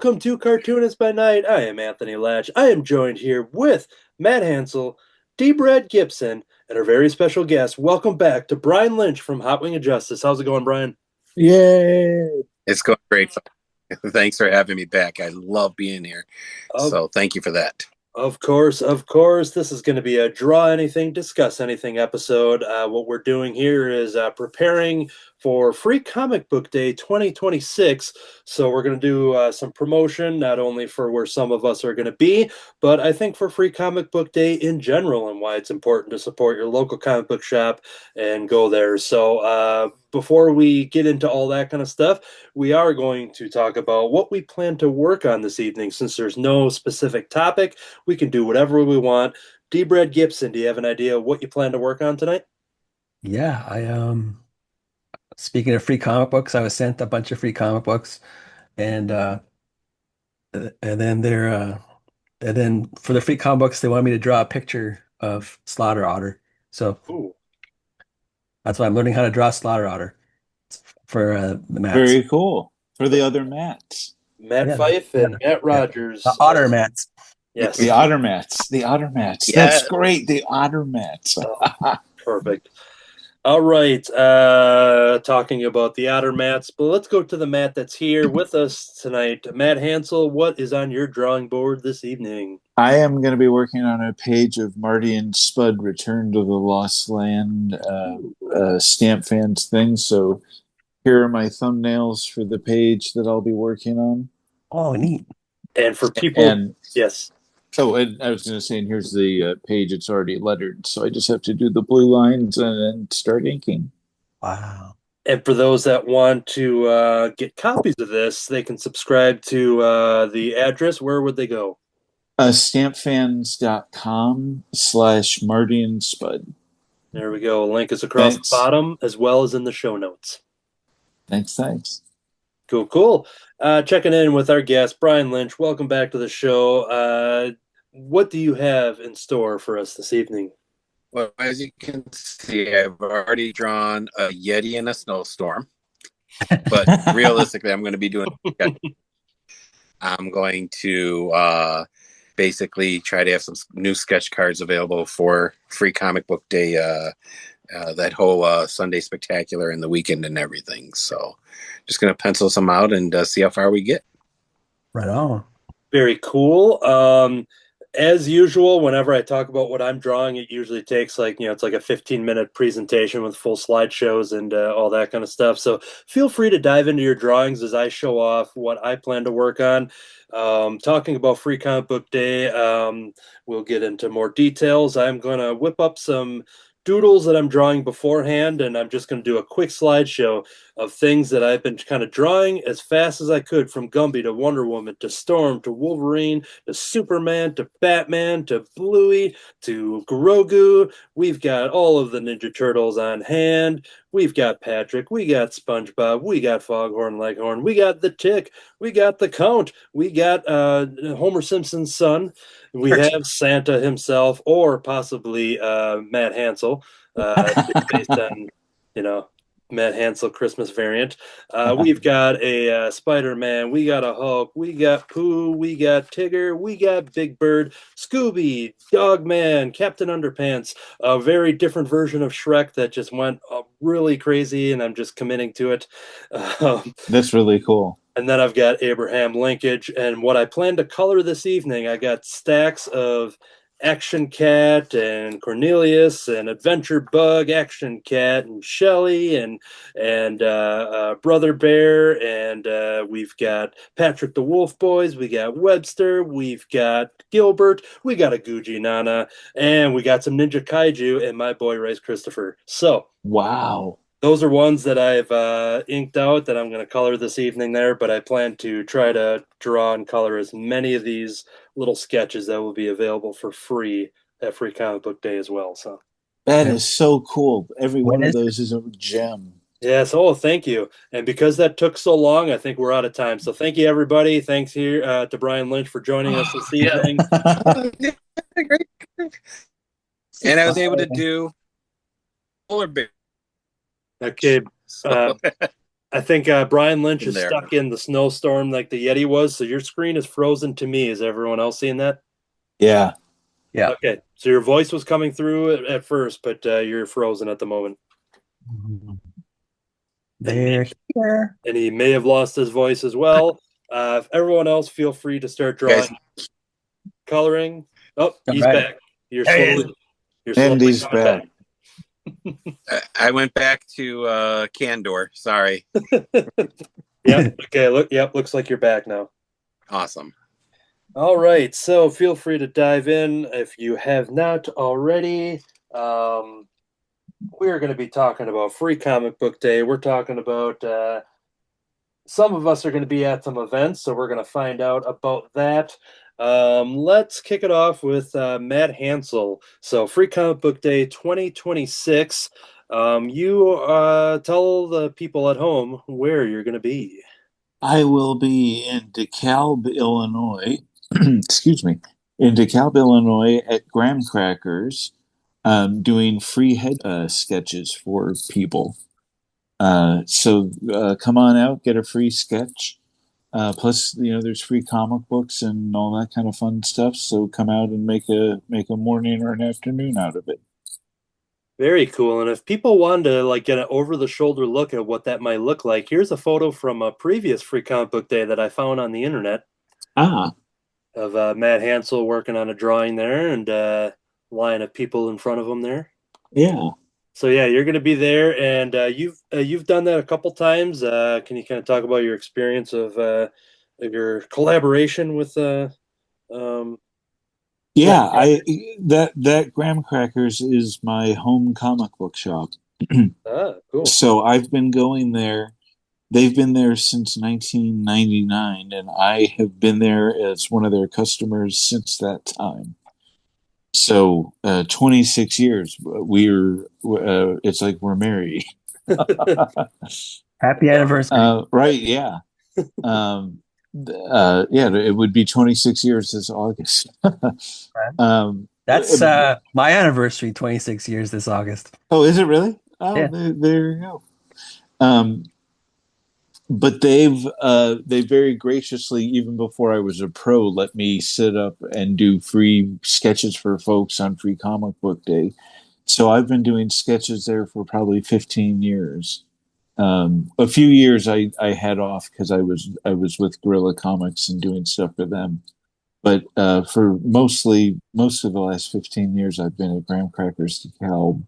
welcome to Cartoonist by Night. I am Anthony Laatsch. I am joined here with Matt Hansel, D. Brad Gibson, and our very special guest. Welcome back to Brian Lynch from Hot Wing of Justice. How's it going, Brian? Yay! It's going great. Thanks for having me back. I love being here. Of, So thank you for that. of course, of course. This is going to be a draw anything, discuss anything episode. What we're doing here is preparing for Free Comic Book Day 2026. So we're going to do some promotion, not only for where some of us are going to be, but I think for Free Comic Book Day in general and why it's important to support your local comic book shop and go there. So before we get into all that kind of stuff, we are going to talk about what we plan to work on this evening. Since there's no specific topic, we can do whatever we want. D. Brad Gibson, do you have an idea of what you plan to work on tonight? Yeah, speaking of free comic books, I was sent a bunch of free comic books, and and then for the free comic books, they wanted me to draw a picture of Slaughter Otter. So Ooh, that's why I'm learning how to draw Slaughter Otter for the mats. Very cool. For the other mats. Matt Yeah, Fife yeah, and Matt yeah. Rogers. The Otter mats. Yes. The otter mats. The otter mats. Yeah. That's great. The otter mats. Oh, perfect. All right. Talking about the otter mats, but let's go to the mat that's here with us tonight. Matt Hansel, what is on your drawing board this evening? I am going to be working on a page of Marty and Spud Return to the Lost Land stamp fans thing. So here are my thumbnails for the page that I'll be working on. Oh, neat. And for people, And yes. oh, and I was going to say, and here's the page. It's already lettered, so I just have to do the blue lines and then start inking. Wow. And for those that want to get copies of this, they can subscribe to the address. Where would they go? Stampfans.com/Marty and Spud. There we go. Link is across Thanks. the bottom as well as in the show notes. Thanks. Cool, cool. Checking in with our guest, Brian Lynch. Welcome back to the show. What do you have in store for us this evening? Well, as you can see, I've already drawn a Yeti in a snowstorm. But realistically, I'm going to be doing. I'm going to basically try to have some new sketch cards available for Free Comic Book Day. That whole Sunday spectacular and the weekend and everything. So just going to pencil some out and see how far we get. Right on. Very cool. As usual, whenever I talk about what I'm drawing, it usually takes it's like a 15-minute presentation with full slideshows and all that kind of stuff. So feel free to dive into your drawings as I show off what I plan to work on. Talking about Free Comic Book Day, we'll get into more details. I'm going to whip up some doodles that I'm drawing beforehand, and I'm just going to do a quick slideshow of things that I've been kind of drawing as fast as I could, from Gumby to Wonder Woman to Storm to Wolverine to Superman to Batman to Bluey to Grogu. We've got all of the Ninja Turtles on hand. We've got Patrick. We got SpongeBob. We got Foghorn Leghorn. We got the Tick. We got the Count. We got Homer Simpson's son. We have Santa himself, or possibly Matt Hansel, based on, Matt Hansel Christmas variant. We've got a Spider-Man. We got a Hulk. We got Pooh. We got Tigger. We got Big Bird, Scooby, Dogman, Captain Underpants. A very different version of Shrek that just went really crazy, and I'm just committing to it. That's really cool. And then I've got Abraham Linkage. And what I plan to color this evening, I got stacks of Action Cat and Cornelius and Adventure Bug, Action Cat and Shelly and Brother Bear, and we've got Patrick the Wolf Boys, we got Webster, we've got Gilbert, we got a Gucci Nana, and we got some Ninja Kaiju and my boy Rice Christopher. So Wow. those are ones that I've inked out that I'm going to color this evening there, but I plan to try to draw and color as many of these little sketches that will be available for free at Free Comic Book Day as well. So That is so cool. Every When one of is those is a gem. yes, oh, thank you. And because that took so long, I think we're out of time. So thank you, everybody. Thanks here to Brian Lynch for joining us this evening. Great. And I was able to do polar bear. Okay. So, I think Brian Lynch is there. stuck in the snowstorm like the Yeti was, so your screen is frozen to me. Is everyone else seeing that? Yeah. Yeah. Okay, so your voice was coming through at first, but you're frozen at the moment. They're here. And he may have lost his voice as well. If everyone else, feel free to start drawing, Guys. coloring. Oh, he's Right. back. You're There he is. slowly, you're slowly Andy's coming back. I went back to Candor. Sorry. Yeah. Okay. Look. Yep. Looks like you're back now. Awesome. All right. So feel free to dive in if you have not already. We're going to be talking about Free Comic Book Day. We're talking about some of us are going to be at some events, so we're going to find out about that. Let's kick it off with Matt Hansel. So Free Comic Book Day 2026. You tell the people at home where you're going to be. I will be in DeKalb, Illinois. Excuse me. In DeKalb, Illinois at Graham Crackers, doing free head sketches for people. So come on out, get a free sketch. Plus, there's free comic books and all that kind of fun stuff. So come out and make a morning or an afternoon out of it. Very cool. And if people wanted to like get an over-the-shoulder look at what that might look like, here's a photo from a previous Free Comic Book Day that I found on the internet Ah, of Matt Hansel working on a drawing there and line of people in front of him there. yeah. So yeah, you're going to be there, and you've done that a couple times. Can you kind of talk about your experience of your collaboration with Yeah, that Graham Crackers is my home comic book shop. Cool. So I've been going there. They've been there since 1999, and I have been there as one of their customers since that time. So 26 years. It's like we're married. Happy anniversary. Right? Yeah. Yeah, it would be 26 years this August. That's my anniversary, 26 years this August. Oh, is it really? Oh, Yeah. there you go. But they've very graciously, even before I was a pro, let me sit up and do free sketches for folks on Free Comic Book Day. So I've been doing sketches there for probably 15 years. A few years I had off because I was with Guerrilla Comics and doing stuff for them. But for most of the last 15 years, I've been at Graham Crackers DeKalb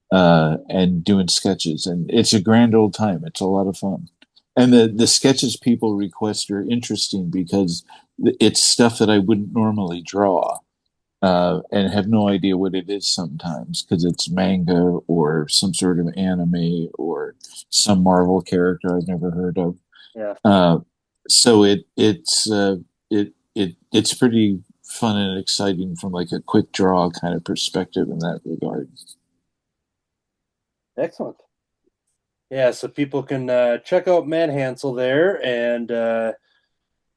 and doing sketches, and it's a grand old time. It's a lot of fun, and the sketches people request are interesting because it's stuff that I wouldn't normally draw, and have no idea what it is sometimes because it's manga or some sort of anime or some Marvel character I've never heard of. Yeah. So it's pretty fun and exciting from like a quick draw kind of perspective in that regard. Excellent. Yeah, so people can check out Matt Hansel there, and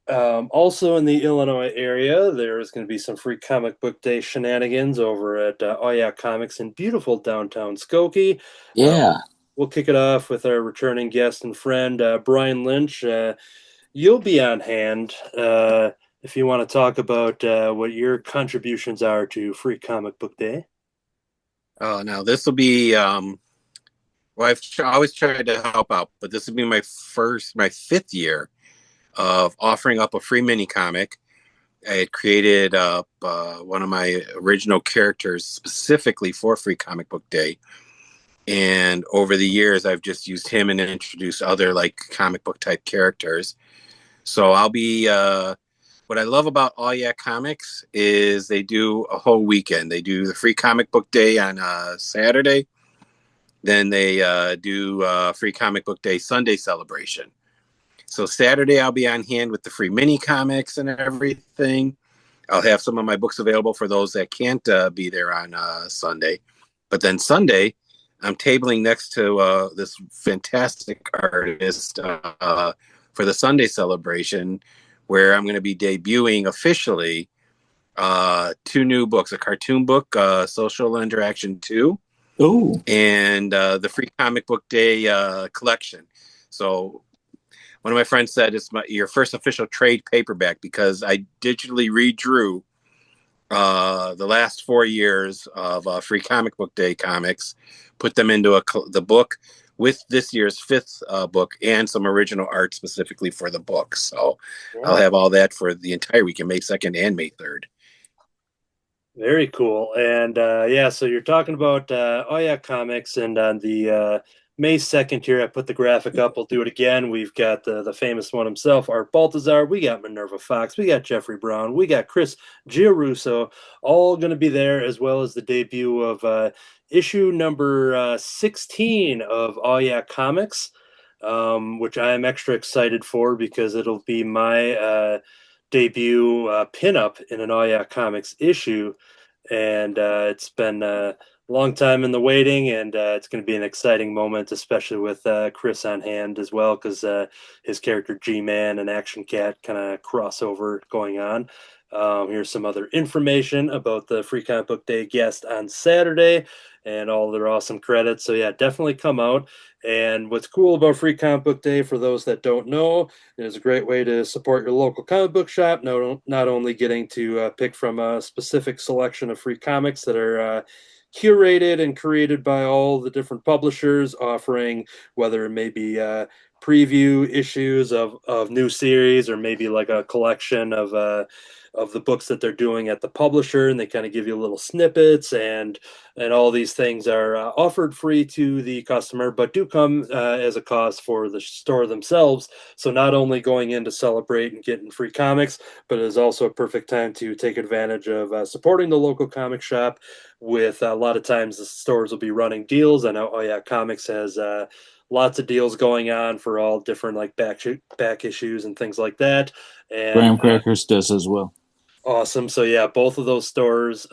also in the Illinois area, there's going to be some Free Comic Book Day shenanigans over at Oh Yeah Comics in beautiful downtown Skokie. Yeah. We'll kick it off with our returning guest and friend, Brian Lynch. You'll be on hand if you want to talk about what your contributions are to Free Comic Book Day. Oh, now this will be. Well, I've always tried to help out, but this will be my fifth year of offering up a free mini comic. I had created one of my original characters specifically for Free Comic Book Day. And over the years, I've just used him and introduced other like comic book type characters. So I'll be, what I love about All Yeah Comics is they do a whole weekend. They do the Free Comic Book Day on Saturday. Then they do Free Comic Book Day Sunday celebration. So Saturday, I'll be on hand with the free mini comics and everything. I'll have some of my books available for those that can't be there on Sunday. But then Sunday, I'm tabling next to this fantastic artist for the Sunday celebration, where I'm going to be debuting officially 2 new books, a cartoon book, Social Interaction 2, Oh. and the Free Comic Book Day collection. So one of my friends said it's your first official trade paperback because I digitally redrew the last 4 years of Free Comic Book Day comics, put them into the book with this year's fifth book and some original art specifically for the book. So I'll have all that for the entire weekend, May 2nd and May 3rd. Very cool. And yeah, so you're talking about oh yeah, comics, and on the May 2nd here, I put the graphic up. We'll do it again. We've got the famous one himself, Art Baltazar. We got Minerva Fox. We got Jeffrey Brown. We got Chris Giarrusso, all going to be there, as well as the debut of issue number 16 of Oh Yeah Comics, which I am extra excited for because it'll be my debut pinup in an Oh Yeah Comics issue, and it's been a long time in the waiting, and it's going to be an exciting moment, especially with Chris on hand as well, because his character G-Man and Action Cat kind of crossover going on. Here's some other information about the Free Comic Book Day guest on Saturday and all their awesome credits. So yeah, definitely come out. And what's cool about Free Comic Book Day, for those that don't know, is a great way to support your local comic book shop. Not only getting to pick from a specific selection of free comics that are curated and created by all the different publishers, offering whether it may be preview issues of new series, or maybe like a collection of the books that they're doing at the publisher, and they kind of give you little snippets, and all these things are offered free to the customer, but do come as a cost for the store themselves. So not only going in to celebrate and getting free comics, but it is also a perfect time to take advantage of supporting the local comic shop. With a lot of times the stores will be running deals. I know Oh Yeah Comics has lots of deals going on for all different like back issues and things like that. And Graham Crackers does as well. awesome. So yeah, both of those stores,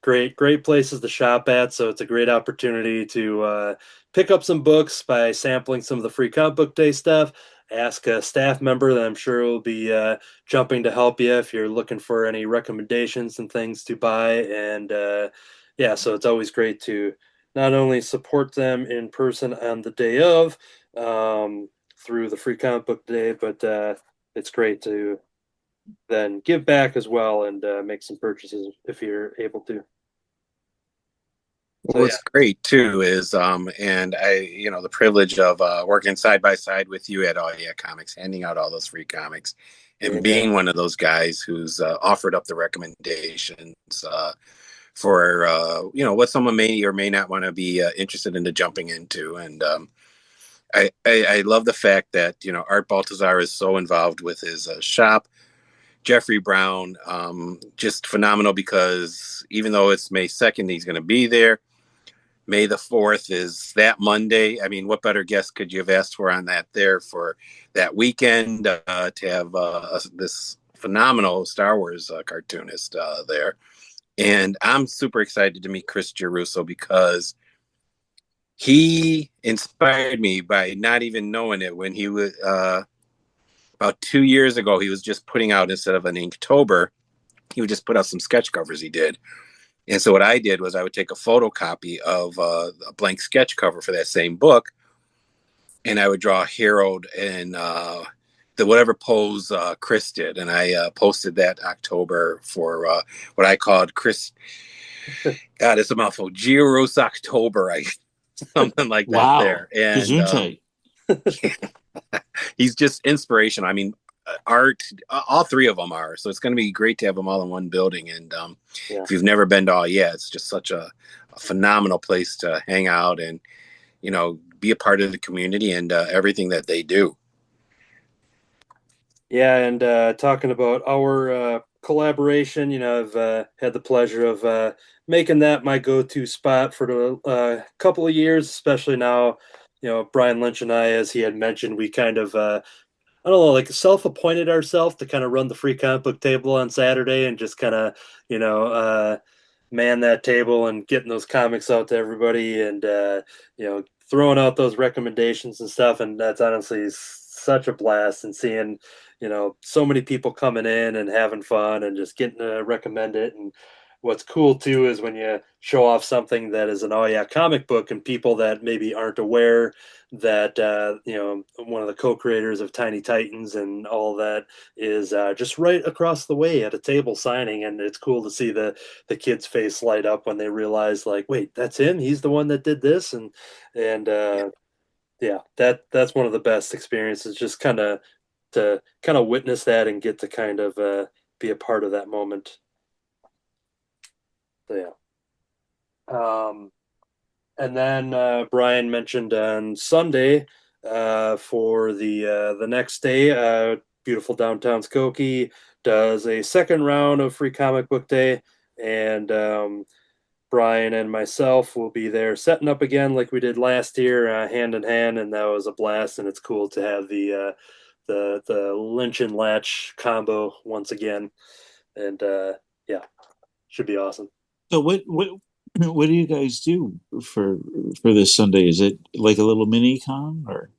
great places to shop at. So it's a great opportunity to pick up some books by sampling some of the Free Comic Book Day stuff. Ask a staff member that I'm sure will be jumping to help you if you're looking for any recommendations and things to buy. And yeah, so it's always great to not only support them in person on the day of, through the Free Comic Book Day, but it's great to then give back as well, and make some purchases if you're able to. So, What's great too is, and the privilege of working side by side with you at All Yeah Comics, handing out all those free comics, and being one of those guys who's offered up the recommendations for what someone may or may not want to be interested into jumping into. And I love the fact that Art Baltazar is so involved with his shop. Jeffrey Brown, just phenomenal, because even though it's May 2nd, he's going to be there. May the 4th is that Monday. I mean, what better guest could you have asked for on that there for that weekend, to have this phenomenal Star Wars cartoonist there. And I'm super excited to meet Chris Giarrusso, because he inspired me by not even knowing it when he was about 2 years ago. He was just putting out, instead of an Inktober, he would just put out some sketch covers he did. And so what I did was I would take a photocopy of a blank sketch cover for that same book, and I would draw Harold in the whatever pose Chris did. And I posted that October for what I called Chris. God, it's a mouthful. Giarrusso October, something like that. Wow. There. And he's just inspirational. I mean, art, all three of them are. So it's going to be great to have them all in one building. And if you've never been to All Yeah, it's just such a phenomenal place to hang out and be a part of the community and everything that they do. Yeah, and talking about our collaboration, I've had the pleasure of making that my go-to spot for the couple of years, especially now. Brian Lynch and I, as he had mentioned, we kind of I don't know, like self-appointed ourselves to kind of run the Free Comic Book table on Saturday, and just kind of, man that table and getting those comics out to everybody, and throwing out those recommendations and stuff. And that's honestly such a blast, and seeing so many people coming in and having fun and just getting to recommend it. And what's cool too is when you show off something that is an oh yeah comic book, and people that maybe aren't aware that one of the co-creators of Tiny Titans and all that is just right across the way at a table signing, and it's cool to see the kid's face light up when they realize, like, wait, that's him. He's the one that did this, and yeah, that's one of the best experiences. Just to witness that and get to kind of be a part of that moment. So yeah. And then Brian mentioned on Sunday for the next day, beautiful downtown Skokie does a second round of free comic book day, and Brian and myself will be there setting up again like we did last year, hand in hand, and that was a blast. And it's cool to have the Lynch and Laatsch combo once again, and yeah, should be awesome. So what do you guys do for this Sunday? Is it like a little mini con or?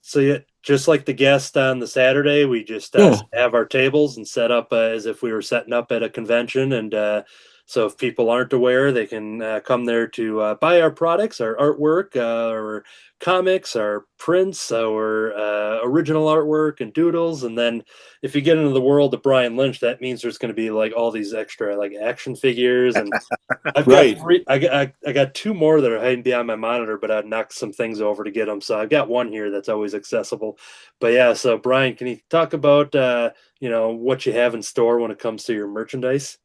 So yeah, just like the guest on the Saturday, we just have our tables and set up as if we were setting up at a convention. And so if people aren't aware, they can come there to buy our products, our artwork, our comics, our prints, our original artwork and doodles. And then if you get into the world of Brian Lynch, that means there's going to be like all these extra like action figures. And I've got three. I got two more that are hiding behind my monitor, but I knocked some things over to get them. So I've got one here that's always accessible. But yeah, so Brian, can you talk about what you have in store when it comes to your merchandise?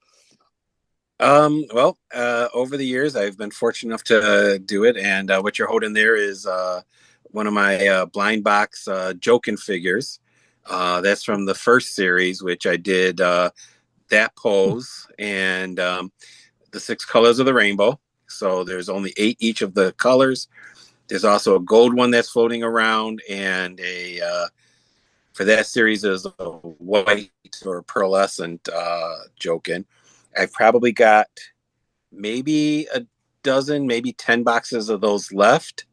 Well, over the years, I've been fortunate enough to do it, and what you're holding there is one of my blind box Jokin figures. That's from the first series, which I did that pose and the 6 colors of the rainbow. So there's only 8 each of the colors. There's also a gold one that's floating around, and for that series is a white or pearlescent Jokin. I've probably got maybe a dozen, maybe 10 boxes of those left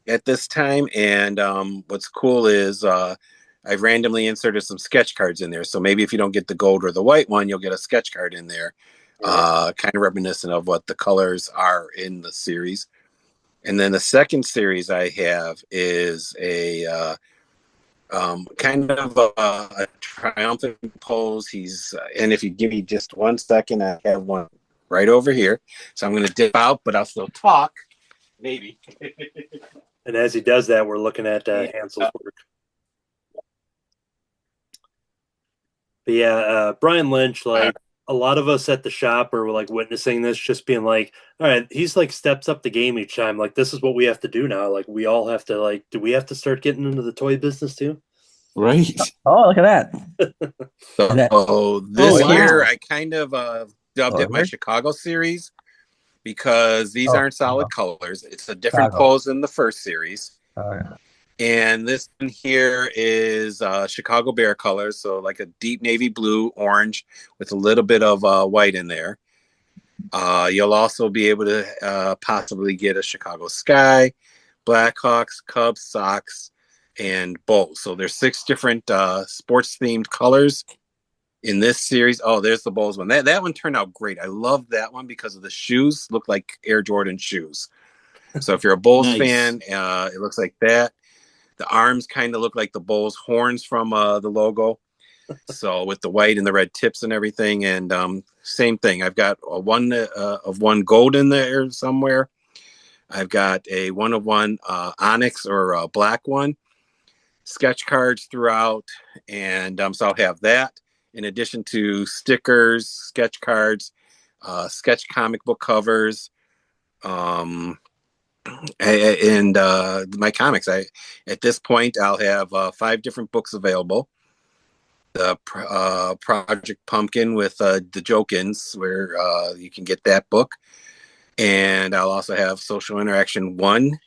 at this time. And what's cool is I've randomly inserted some sketch cards in there. So maybe if you don't get the gold or the white one, you'll get a sketch card in there, kind of reminiscent of what the colors are in the series. And then the second series I have is a kind of a triumphant pose. And if you give me just 1 second, I have one right over here. So I'm going to dip out, but I'll still talk, maybe. And as he does that, we're looking at Hansel's work. But yeah, Brian Lynch, like a lot of us at the shop are like witnessing this, just being like, all right, he's like steps up the game each time. Like, this is what we have to do now. Like, we all have to, like, do we have to start getting into the toy business too? Right. Oh, look at that. So this year, I kind of dubbed it my Chicago series because these aren't solid colors. It's a different pose than the first series. And this one here is Chicago Bear colors, so like a deep navy blue, orange, with a little bit of white in there. You'll also be able to possibly get a Chicago Sky, Blackhawks, Cubs, Sox, and Bulls. So there's 6 different sports-themed colors in this series. Oh, there's the Bulls one. That one turned out great. I love that one because of the shoes. Look like Air Jordan shoes. So if you're a Bulls fan, it looks like that. The arms kind of look like the Bulls horns from the logo. So with the white and the red tips and everything. And same thing. I've got a one of one gold in there somewhere. I've got a 1 of 1 onyx or a black one. Sketch cards throughout. And so I'll have that in addition to stickers, sketch cards, sketch comic book covers, and my comics. At this point I'll have 5 different books available. The Project Pumpkin with the Jokins, where you can get that book, and I'll also have Social Interaction 1.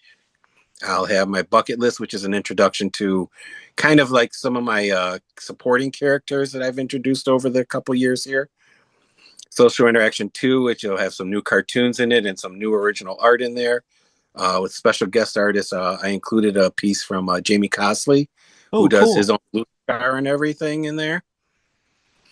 I'll have my bucket list, which is an introduction to kind of like some of my supporting characters that I've introduced over the couple years here. Social Interaction 2, which will have some new cartoons in it and some new original art in there. With special guest artists, I included a piece from Jamie Cosley, who does his own blue car and everything in there.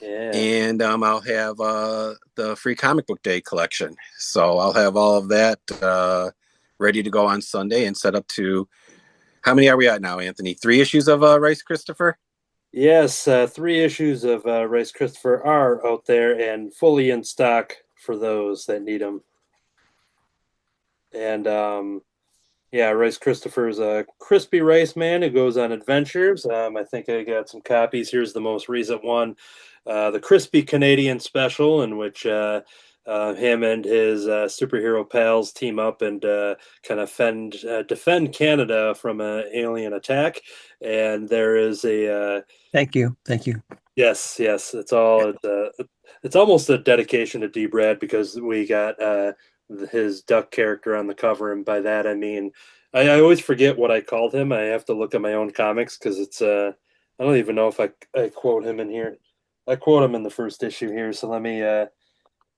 Yeah. And I'll have the free comic book day collection. So I'll have all of that ready to go on Sunday and set up to, how many are we at now, Anthony? 3 issues of Rice Christopher? Yes, 3 issues of Rice Christopher are out there and fully in stock for those that need them. And yeah, Rice Christopher's a crispy rice man who goes on adventures. I think I got some copies. Here's the most recent one, the Crispy Canadian Special, in which him and his superhero pals team up and kind of defend Canada from an alien attack. And there is a Thank you. Thank you. yes, yes, it's almost a dedication to D. Brad because we got his duck character on the cover, and by that I mean I always forget what I called him. I have to look at my own comics because it's I don't even know if I quote him in here. I quote him in the first issue here, so let me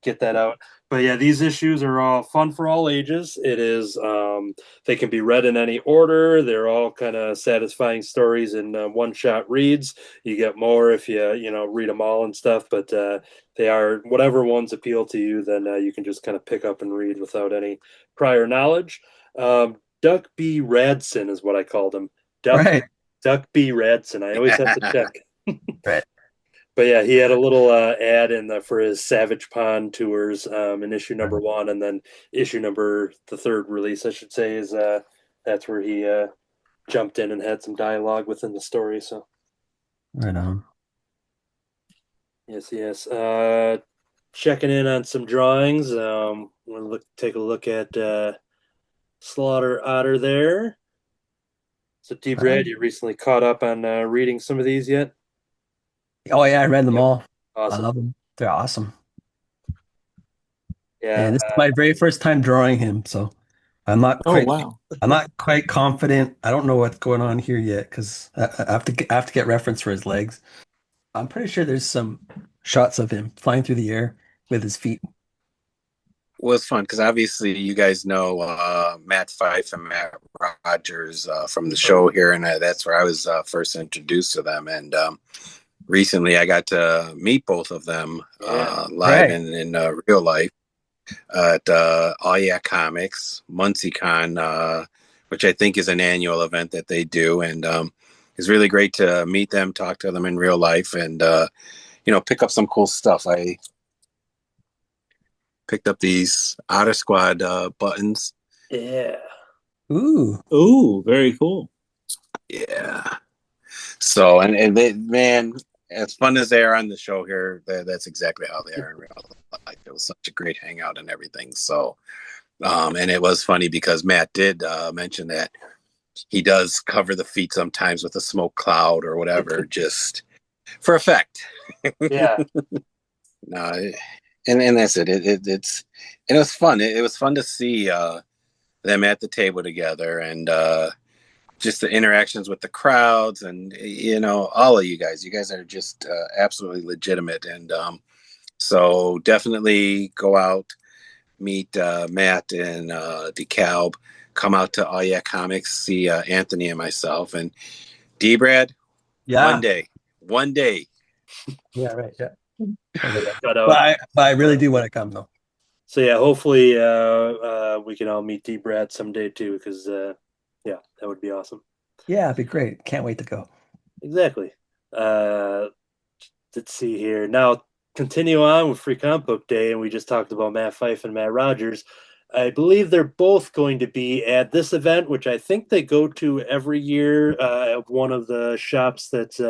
get that out. But yeah, these issues are all fun for all ages. It is they can be read in any order. They're all kind of satisfying stories in one shot reads. You get more if you read them all and stuff. But they are whatever ones appeal to you, then you can just kind of pick up and read without any prior knowledge. Duck B. Radson is what I called him. Right. Duck B. Radson. I always have to check. Right. But yeah, he had a little ad for his Savage Pond tours in issue number 1, and then the third release, I should say, is that's where he jumped in and had some dialogue within the story. So Right on. yes, yes. Checking in on some drawings. Want to take a look at Slaughter Otter there. So T. Brad, you recently caught up on reading some of these yet? Oh yeah, I read them Yep. all. Awesome. I love them. They're awesome. Yeah. And this is my very first time drawing him, so I'm not Oh, quite wow. I'm not quite confident. I don't know what's going on here yet because I have to get reference for his legs. I'm pretty sure there's some shots of him flying through the air with his feet. Was fun because obviously you guys know Matt Fife and Matt Rogers from the show here, and that's where I was first introduced to them. And recently, I got to meet both of them live Right. in real life at All Yeah Comics MuncieCon, which I think is an annual event that they do, and it's really great to meet them, talk to them in real life, and pick up some cool stuff. I picked up these Otter Squad buttons. Yeah. Ooh. Ooh, very cool. Yeah. So, and they, man, as fun as they are on the show here, that's exactly how they are in real life. It was such a great hangout and everything. So, and it was funny because Matt did mention that he does cover the feet sometimes with a smoke cloud or whatever, just for effect. Yeah. No, and that's it. It was fun. It was fun to see them at the table together and just the interactions with the crowds and all of you guys. You guys are just absolutely legitimate, and so definitely go out, meet Matt and DeKalb. Come out to All Yeah Comics, see Anthony and myself, and D. Brad. Yeah. One day. Yeah, right. Yeah. But, But I really do want to come though. so yeah, hopefully we can all meet D. Brad someday too, because yeah, that would be awesome. Yeah, it'd be great. Can't wait to go. Exactly. Uh, let's see here. Now continue on with Free Comic Book Day, and we just talked about Matt Fife and Matt Rogers. I believe they're both going to be at this event, which I think they go to every year at one of the shops that's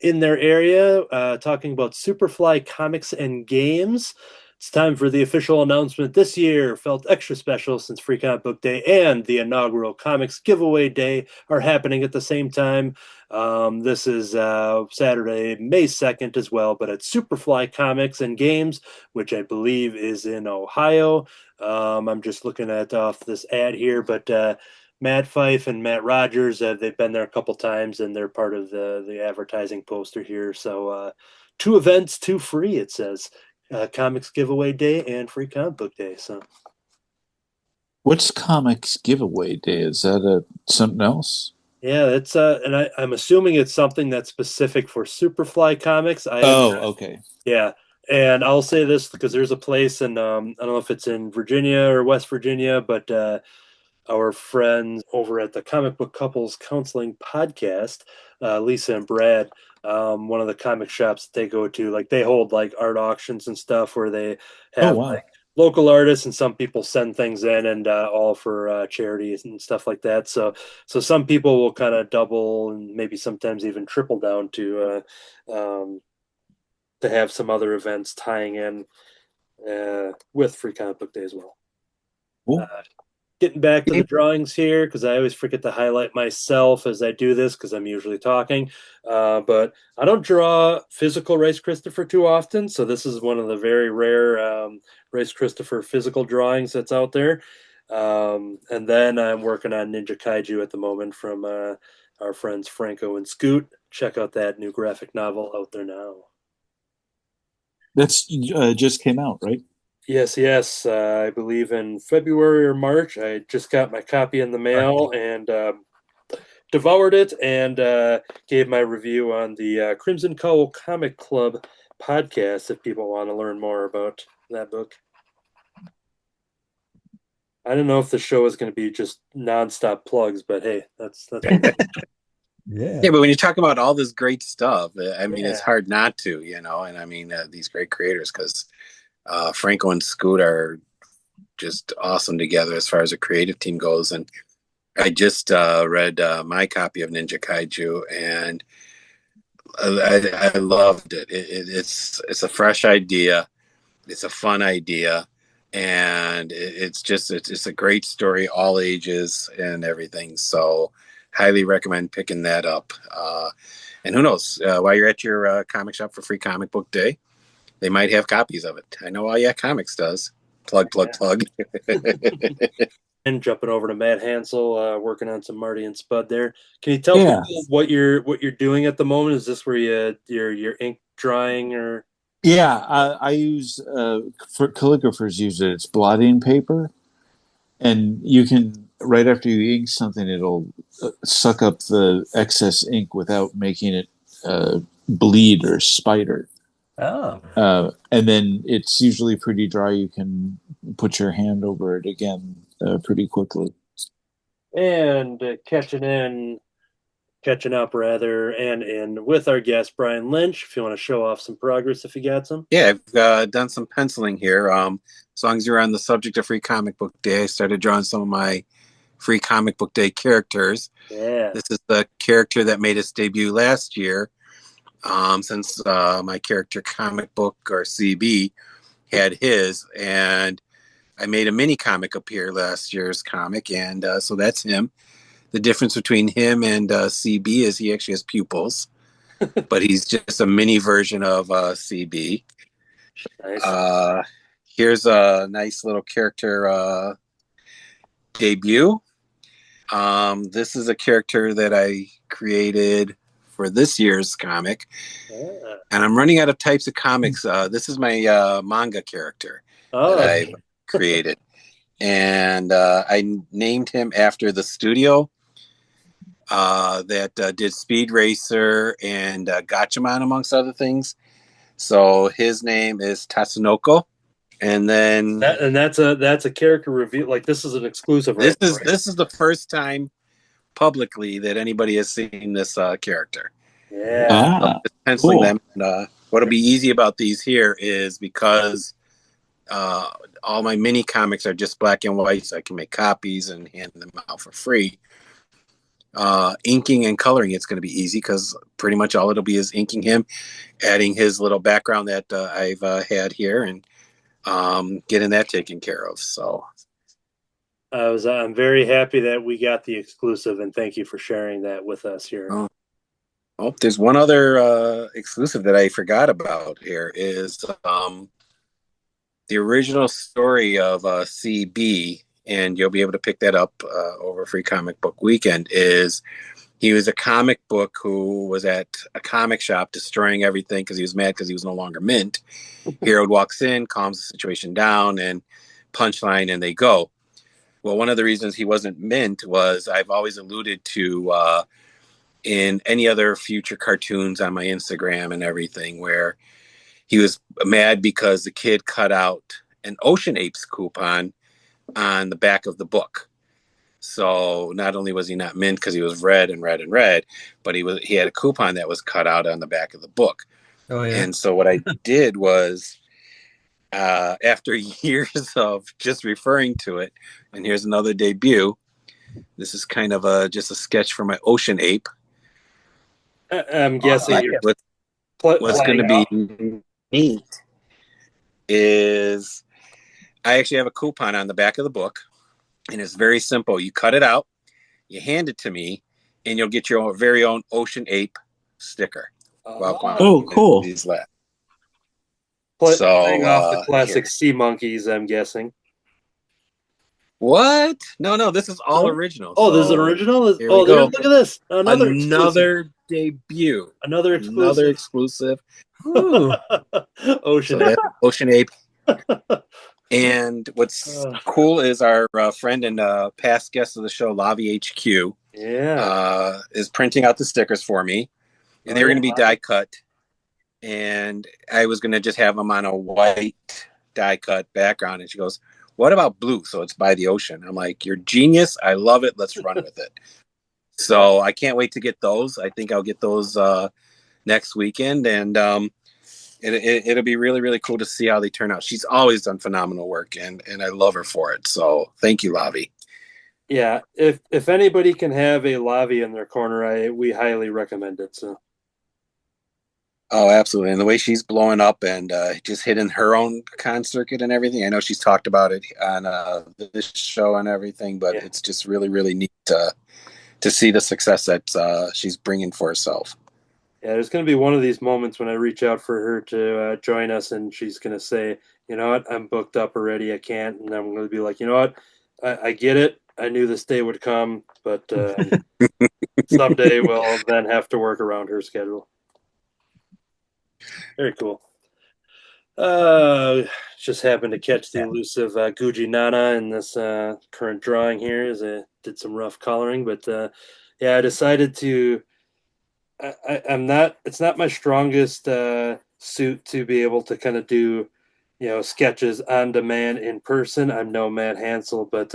in their area, talking about Superfly Comics and Games. It's time for the official announcement. This year felt extra special since Free Comic Book Day and the inaugural Comics Giveaway Day are happening at the same time. This is Saturday, May 2nd as well, but at Superfly Comics and Games, which I believe is in Ohio. I'm just looking at off this ad here, but Matt Fife and Matt Rogers, they've been there a couple times, and they're part of the advertising poster here. So 2 events, 2 free, it says. Comics Giveaway Day and Free Comic Book Day. So What's Comics Giveaway Day? Is that something else? Yeah, it's and I'm assuming it's something that's specific for Superfly comics. I have Oh, okay. Yeah, and I'll say this because there's a place in I don't know if it's in Virginia or West Virginia, but our friends over at the Comic Book Couples Counseling Podcast, Lisa and Brad, one of the comic shops that they go to, like they hold like art auctions and stuff where they Oh, have wow. like local artists and some people send things in and all for charities and stuff like that. So some people will kind of double and maybe sometimes even triple down to have some other events tying in with Free Comic Book Day as well. Cool. Getting back to the drawings here because I always forget to highlight myself as I do this because I'm usually talking. But I don't draw physical Rice Christopher too often, so this is one of the very rare Rice Christopher physical drawings that's out there. And then I'm working on Ninja Kaiju at the moment from our friends Franco and Scoot. Check out that new graphic novel out there now. That's just came out, right? Yes, yes. I believe in February or March. I just got my copy in the mail and devoured it and gave my review on the Crimson Cowl Comic Club podcast if people want to learn more about that book. I don't know if the show is going to be just nonstop plugs, but hey, that's Yeah. Yeah, but when you talk about all this great stuff, I mean, it's Yeah. hard not to, and I mean, these great creators, because Franco and Scoot are just awesome together as far as a creative team goes. And I just read my copy of Ninja Kaiju, and I loved it. It's a fresh idea. It's a fun idea. And it's a great story, all ages and everything. So highly recommend picking that up. And who knows, while you're at your comic shop for Free Comic Book Day, they might have copies of it. I know All Yeah Comics does. Plug. And jumping over to Matt Hansel, working on some Marty and Spud there. Can you tell Yeah. people what you're doing at the moment? Is this where you're ink drying or? Yeah, I use for calligraphers use it. It's blotting paper, and you can right after you ink something, it'll suck up the excess ink without making it bleed or spider. Oh. And then it's usually pretty dry. You can put your hand over it again pretty quickly. And catching up rather, and in with our guest Brian Lynch. If you want to show off some progress, if you got some. Yeah, I've done some penciling here. As long as you're on the subject of Free Comic Book Day, I started drawing some of my Free Comic Book Day characters. Yeah. This is the character that made its debut last year. Since my character comic book, or CB, had his, and I made a mini comic appear last year's comic, and so that's him. The difference between him and CB is he actually has pupils, but he's just a mini version of CB. Nice. Here's a nice little character debut. This is a character that I created for this year's comic, and I'm running out of types of comics. This is my manga character that I've created, and I named him after the studio that did Speed Racer and Gatchaman, amongst other things. So his name is Tatsunoko, and then that's a character reveal. Like this is an exclusive. This is the first time publicly that anybody has seen this character. Yeah. So just penciling them. And, what'll be easy about these here is because all my mini comics are just black and white, so I can make copies and hand them out for free. Inking and coloring, it's going to be easy because pretty much all it'll be is inking him, adding his little background that I've had here, and getting that taken care of. So I'm very happy that we got the exclusive, and thank you for sharing that with us here. Oh, there's one other exclusive that I forgot about here is the original story of CB, and you'll be able to pick that up over Free Comic Book Weekend. Is he was a comic book who was at a comic shop destroying everything because he was mad because he was no longer mint. Hero walks in, calms the situation down, and punchline, and they go. Well, one of the reasons he wasn't mint was I've always alluded to in any other future cartoons on my Instagram and everything where he was mad because the kid cut out an Ocean Apes coupon on the back of the book. So not only was he not mint because he was red and red and red, but he had a coupon that was cut out on the back of the book. Oh yeah. And so what I did was, after years of just referring to it, and here's another debut. This is kind of just a sketch for my Ocean Ape. I'm guessing what's going to be neat is I actually have a coupon on the back of the book, and it's very simple. You cut it out, you hand it to me, and you'll get your very own Ocean Ape sticker. Oh, cool. Playing off the classic sea monkeys, I'm guessing. What? No, this is all original. Oh, this is an original? Here we go. Look at this. Another debut. Another exclusive. Ocean Ape. And what's cool is our friend and past guest of the show, Lavi HQ, is printing out the stickers for me. And they were going to be die cut. And I was going to just have them on a white die cut background. And she goes, what about blue? So it's by the ocean. I'm like, you're genius. I love it. Let's run with it. So I can't wait to get those. I think I'll get those next weekend. And it'll be really, really cool to see how they turn out. She's always done phenomenal work, and I love her for it. So thank you, Lavi. Yeah, if anybody can have a Lavi in their corner, we highly recommend it. So. Oh, absolutely. And the way she's blowing up and just hitting her own con circuit and everything. I know she's talked about it on this show and everything, but it's just really, really neat to see the success that she's bringing for herself. Yeah, there's going to be one of these moments when I reach out for her to join us, and she's going to say, you know what, I'm booked up already. I can't. And I'm going to be like, you know what, I get it. I knew this day would come, but someday we'll then have to work around her schedule. Very cool. Just happened to catch the elusive Guji Nana in this current drawing here as I did some rough coloring, but I decided to. It's not my strongest suit to be able to kind of do, sketches on demand in person. I'm no Matt Hansel, but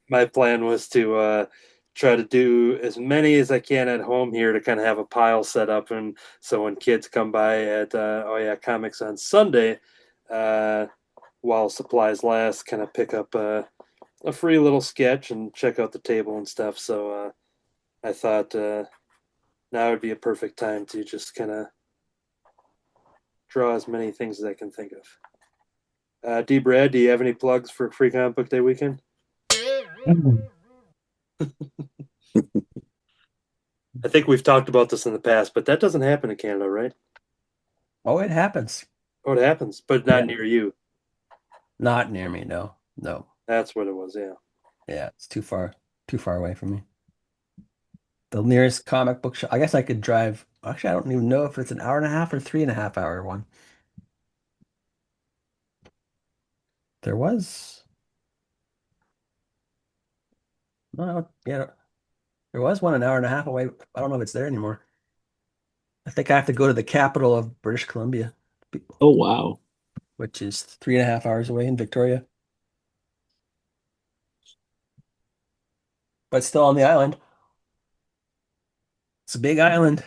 my plan was to try to do as many as I can at home here to kind of have a pile set up. And so when kids come by at Comics on Sunday, while supplies last, kind of pick up a free little sketch and check out the table and stuff. So I thought now would be a perfect time to just kind of draw as many things as I can think of. D. Brad, do you have any plugs for Free Comic Book Day weekend? I think we've talked about this in the past, but that doesn't happen in Canada, right? Oh, it happens. Oh, it happens, but not near you. Not near me, no. That's what it was, yeah. Yeah, it's too far away from me. The nearest comic book shop, I guess I could drive. Actually, I don't even know if it's an hour and a half or 3.5 hour one. There was. No, yeah, there was one an hour and a half away. I don't know if it's there anymore. I think I have to go to the capital of British Columbia. Oh, wow. Which is 3.5 hours away in Victoria. But still on the island. It's a big island.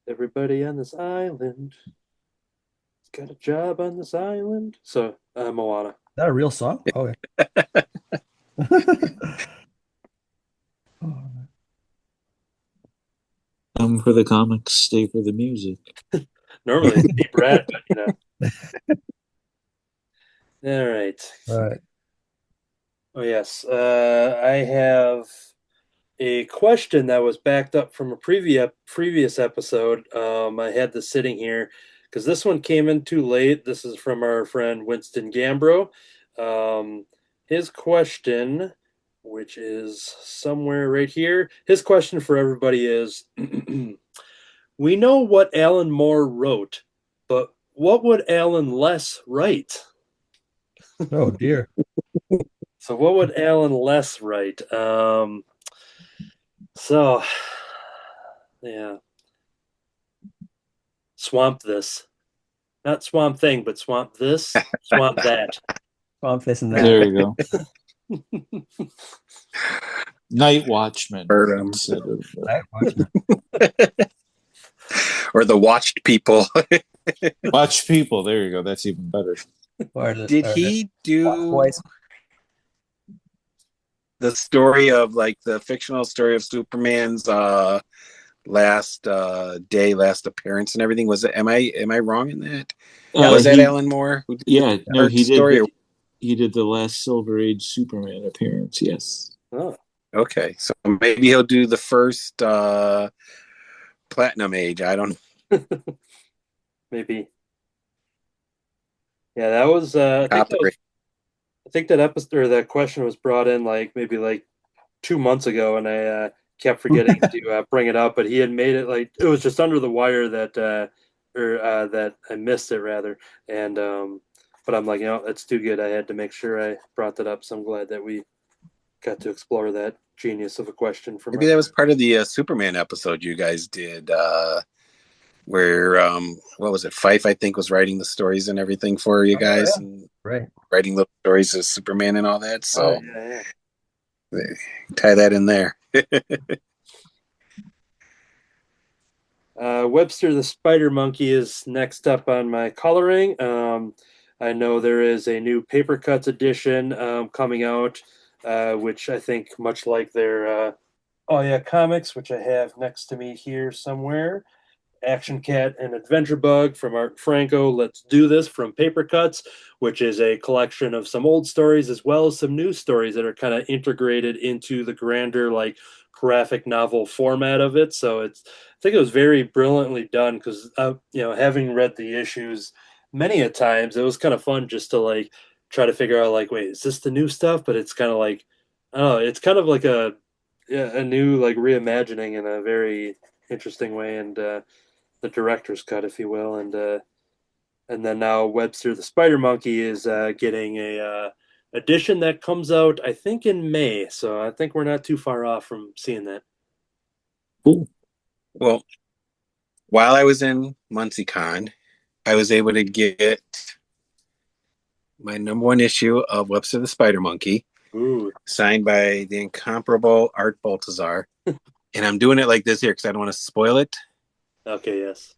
Everybody on this island has got a job on this island. So, Moana. Is that a real song? Oh, yeah. Come for the comics, stay for the music. Normally it's Deep Red, but All right. All right. Oh, yes. I have a question that was backed up from a previous episode. I had this sitting here because this one came in too late. This is from our friend Winston Gambro. His question, which is somewhere right here. His question for everybody is, we know what Alan Moore wrote, but what would Alan Less write? Oh, dear. So what would Alan Less write? So yeah, swamp this. Not swamp thing, but swamp this, swamp that. Swamp this and There that. you go. Night Watchman instead of Night Watchman. Or the watched people. Watch People. There you go. That's even better. Did he do voice? the story of like the fictional story of Superman's last last appearance and everything? Was it am I wrong in that? Was that Alan Moore? Who did he did. story? He did the last Silver Age Superman appearance. Yes. Oh, Okay, so maybe he'll do the first Platinum Age. I don't know. maybe. Yeah, that was. I think that episode or that question was brought in like maybe like 2 months ago, and I kept forgetting to bring it up. But he had made it like it was just under the wire that that I missed it rather, and but I'm like, that's too good. I had to make sure I brought that up. So I'm glad that we got to explore that genius of a question. For maybe that was part of the Superman episode you guys did, where what was it? Fife, I think, was writing the stories and everything for you guys, and Right. writing little stories of Superman and all that. So yeah. tie that in there. Webster the Spider Monkey is next up on my coloring. I know there is a new paper cuts edition coming out, which I think much like their comics, which I have next to me here somewhere. Action Cat and Adventure Bug from Art Franco. Let's Do This from Paper Cuts, which is a collection of some old stories as well as some new stories that are kind of integrated into the grander like graphic novel format of it. So I think it was very brilliantly done because having read the issues many a times, it was kind of fun just to like try to figure out like, wait, is this the new stuff? But it's kind of like, I don't know, it's kind of like a new like reimagining in a very interesting way, and the director's cut, if you will, and then now Webster the Spider Monkey is getting a edition that comes out, I think, in May. So I think we're not too far off from seeing that. Cool. Well, while I was in MuncieCon, I was able to get my #1 issue of Webster the Spider Monkey, signed by the incomparable Art Baltazar. And I'm doing it like this here because I don't want to spoil it. Okay, yes.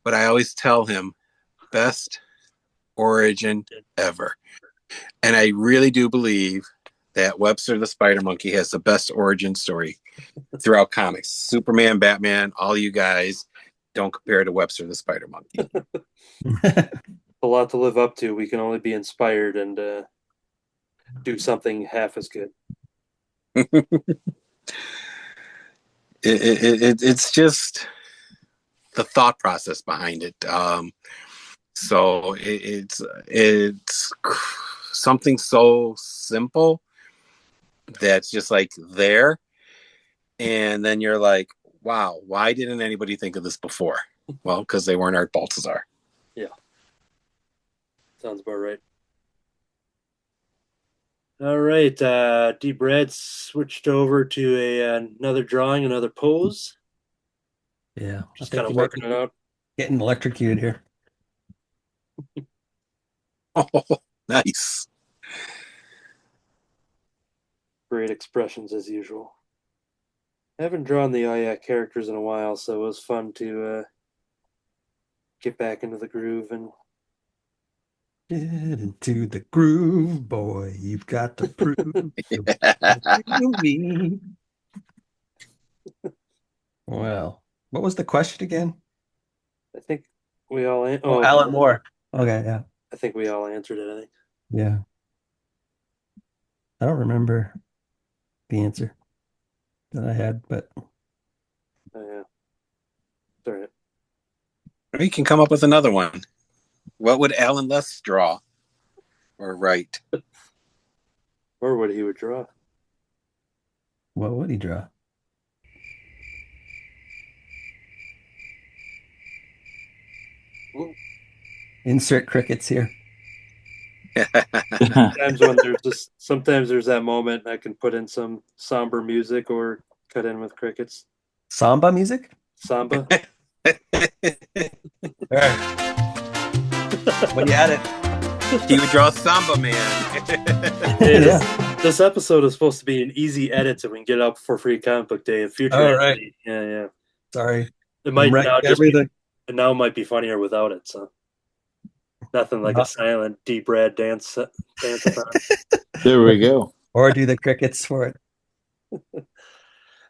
But I always tell him, best origin ever. And I really do believe that Webster the Spider Monkey has the best origin story throughout comics. Superman, Batman, all you guys don't compare to Webster the Spider Monkey. A lot to live up to. We can only be inspired and do something half as good. It's just the thought process behind it. So it's something so simple that's just like there, and then you're like, wow, why didn't anybody think of this before? Well, because they weren't Art Baltazar. Yeah, sounds about right. All right, D. Brad switched over to another drawing, another pose. Yeah, just kind of working it out. Getting electrocuted here. Oh, nice. Great expressions as usual. I haven't drawn the characters in a while, so it was fun to get back into the groove and get into the groove, boy. You've got to prove me. Well, what was the question again? I think we all Alan Moore. Okay, yeah. I think we all answered it, I think. Yeah. I don't remember the answer that I had, but Yeah. Sorry. Or you can come up with another one. What would Alan Less draw or write? Or what he would draw. What would he draw? Ooh. Insert crickets here. Sometimes there's that moment I can put in some somber music or cut in with crickets. Samba music? Samba. All right. When you had it. He would draw Samba Man. Hey, Yeah. this episode is supposed to be an easy edit so we can get up for Free Comic Book Day in future. All right. Yeah. Sorry. It might I'm now just everything. now it might be funnier without it. So nothing like a silent deep red dance. There we go. Or do the crickets for it.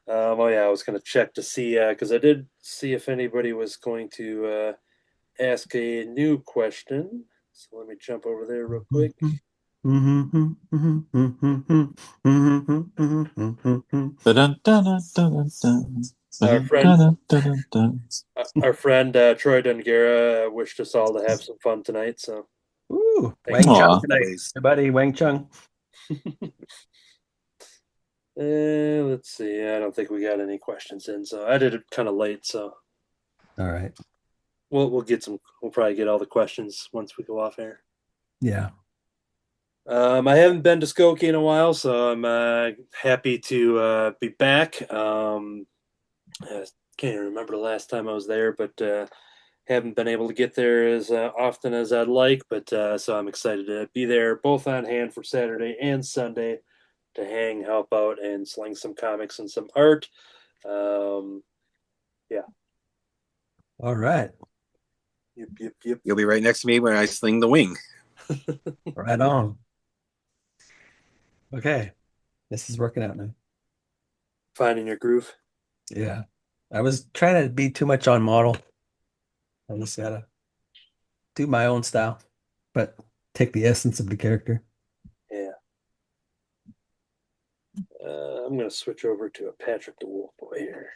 Oh yeah, I was gonna check to see because I did see if anybody was going to ask a new question. So let me jump over there real quick. Our friend Troy DONGARRA wished us all to have some fun tonight. So, ooh, Wang Chung tonight, everybody. Wang Chung. Let's see. I don't think we got any questions in, so I did it kind of late. So, all right. We'll get some. We'll probably get all the questions once we go off air. Yeah. I haven't been to Skokie in a while, so I'm happy to be back. I can't even remember the last time I was there, but haven't been able to get there as often as I'd like. But so I'm excited to be there, both on hand for Saturday and Sunday, to hang, help out, and sling some comics and some art. Yeah. All right. Yep. You'll be right next to me when I sling the wing. Right on. Okay. This is working out now. Finding your groove. Yeah. I was trying to be too much on model. I just gotta do my own style, but take the essence of the character. Yeah. I'm gonna switch over to a Patrick the Wolf Boy here.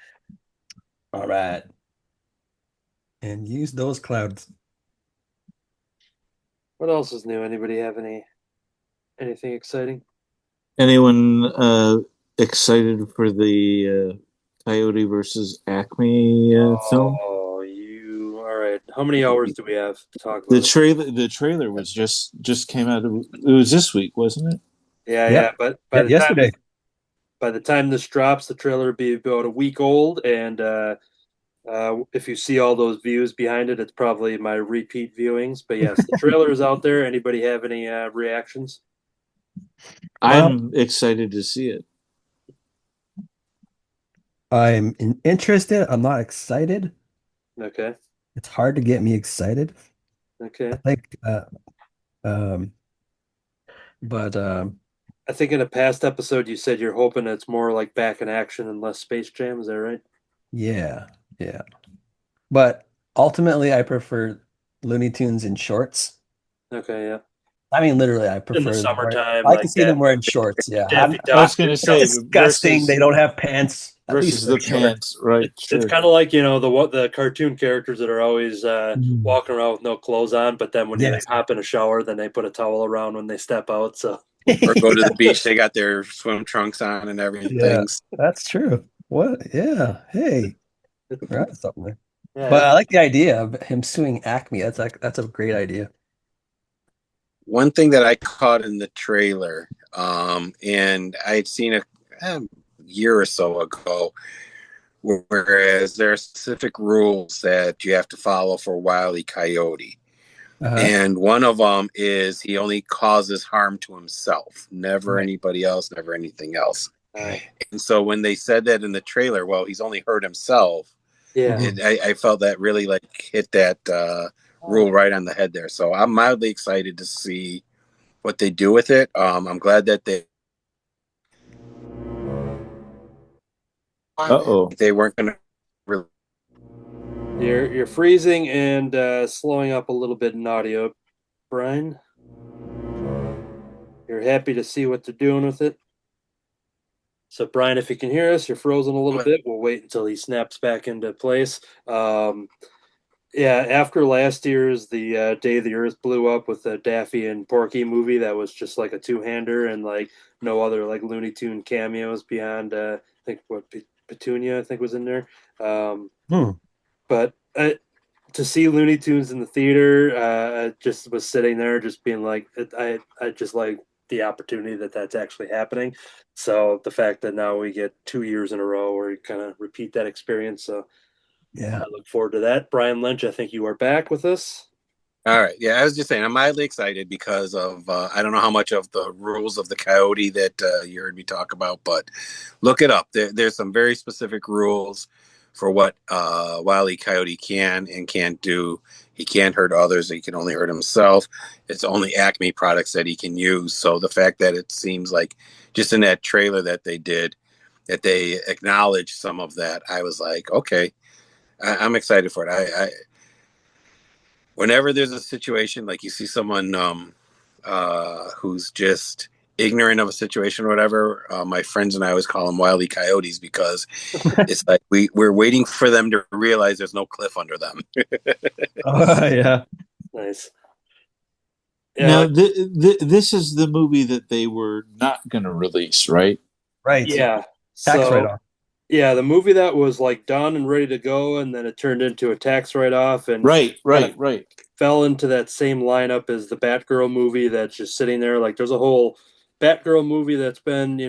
All right. And use those clouds. What else is new? Anybody have anything exciting? Anyone excited for the Coyote versus Acme film? Oh, you all right? How many hours do we have to talk about? The trailer was just came out. It was this week, wasn't it? Yeah. But yesterday. By the time this drops, the trailer will be about a week old, and if you see all those views behind it, it's probably my repeat viewings. But yes, the trailer is out there. Anybody have any reactions? I'm excited to see it. I'm interested. I'm not excited. Okay. It's hard to get me excited. Okay. I think in a past episode you said you're hoping it's more like Back in Action and less Space Jam. Is that right? Yeah. But ultimately, I prefer Looney Tunes in shorts. Okay, yeah. I mean, literally, I prefer in the summertime. I like to see them wearing shorts. Yeah, I was going to say disgusting. They don't have pants. Versus the pants, right? It's kind of like the cartoon characters that are always walking around with no clothes on, but then when they hop in a shower, then they put a towel around when they step out. So or go to the beach, they got their swim trunks on and everything. Yeah, that's true. What? Yeah. Hey, we're at something there. Yeah. But I like the idea of him suing Acme. That's a great idea. One thing that I caught in the trailer, and I had seen a year or so ago, whereas there are specific rules that you have to follow for Wile E. Coyote. And one of them is he only causes harm to himself, never anybody else, never anything else. And so when they said that in the trailer, well, he's only hurt himself. Yeah, I felt that really hit that rule right on the head there. So I'm mildly excited to see what they do with it. I'm glad that they weren't going to. You're freezing and slowing up a little bit in audio, Brian. You're happy to see what they're doing with it. So, Brian, if you can hear us, you're frozen a little bit. We'll wait until he snaps back into place. After last year's The Day the Earth Blew Up with the Daffy and Porky movie, that was just like a two-hander and no other Looney Tune cameos beyond I think Petunia I think was in there. But to see Looney Tunes in the theater, I just was sitting there, just being like, I just like the opportunity that's actually happening. So the fact that now we get 2 years in a row where you kind of repeat that experience. So Yeah. I look forward to that. Brian Lynch, I think you are back with us. All right. Yeah, I was just saying, I'm mildly excited because of I don't know how much of the rules of the Coyote that you heard me talk about, but look it up. There's some very specific rules for what Wile E. Coyote can and can't do. He can't hurt others. He can only hurt himself. It's only Acme products that he can use. So the fact that it seems like just in that trailer that they did, that they acknowledged some of that, I was like, okay, I'm excited for it. I whenever there's a situation like you see someone who's just ignorant of a situation or whatever, my friends and I always call them Wile E. Coyotes because it's like we're waiting for them to realize there's no cliff under them. Yeah. Nice. Now, this is the movie that they were not going to release, right? Right. Yeah. Tax write-off. Yeah, the movie that was like done and ready to go, and then it turned into a tax write-off, and Right. fell into that same lineup as the Batgirl movie that's just sitting there. Like, there's a whole Batgirl movie that's been,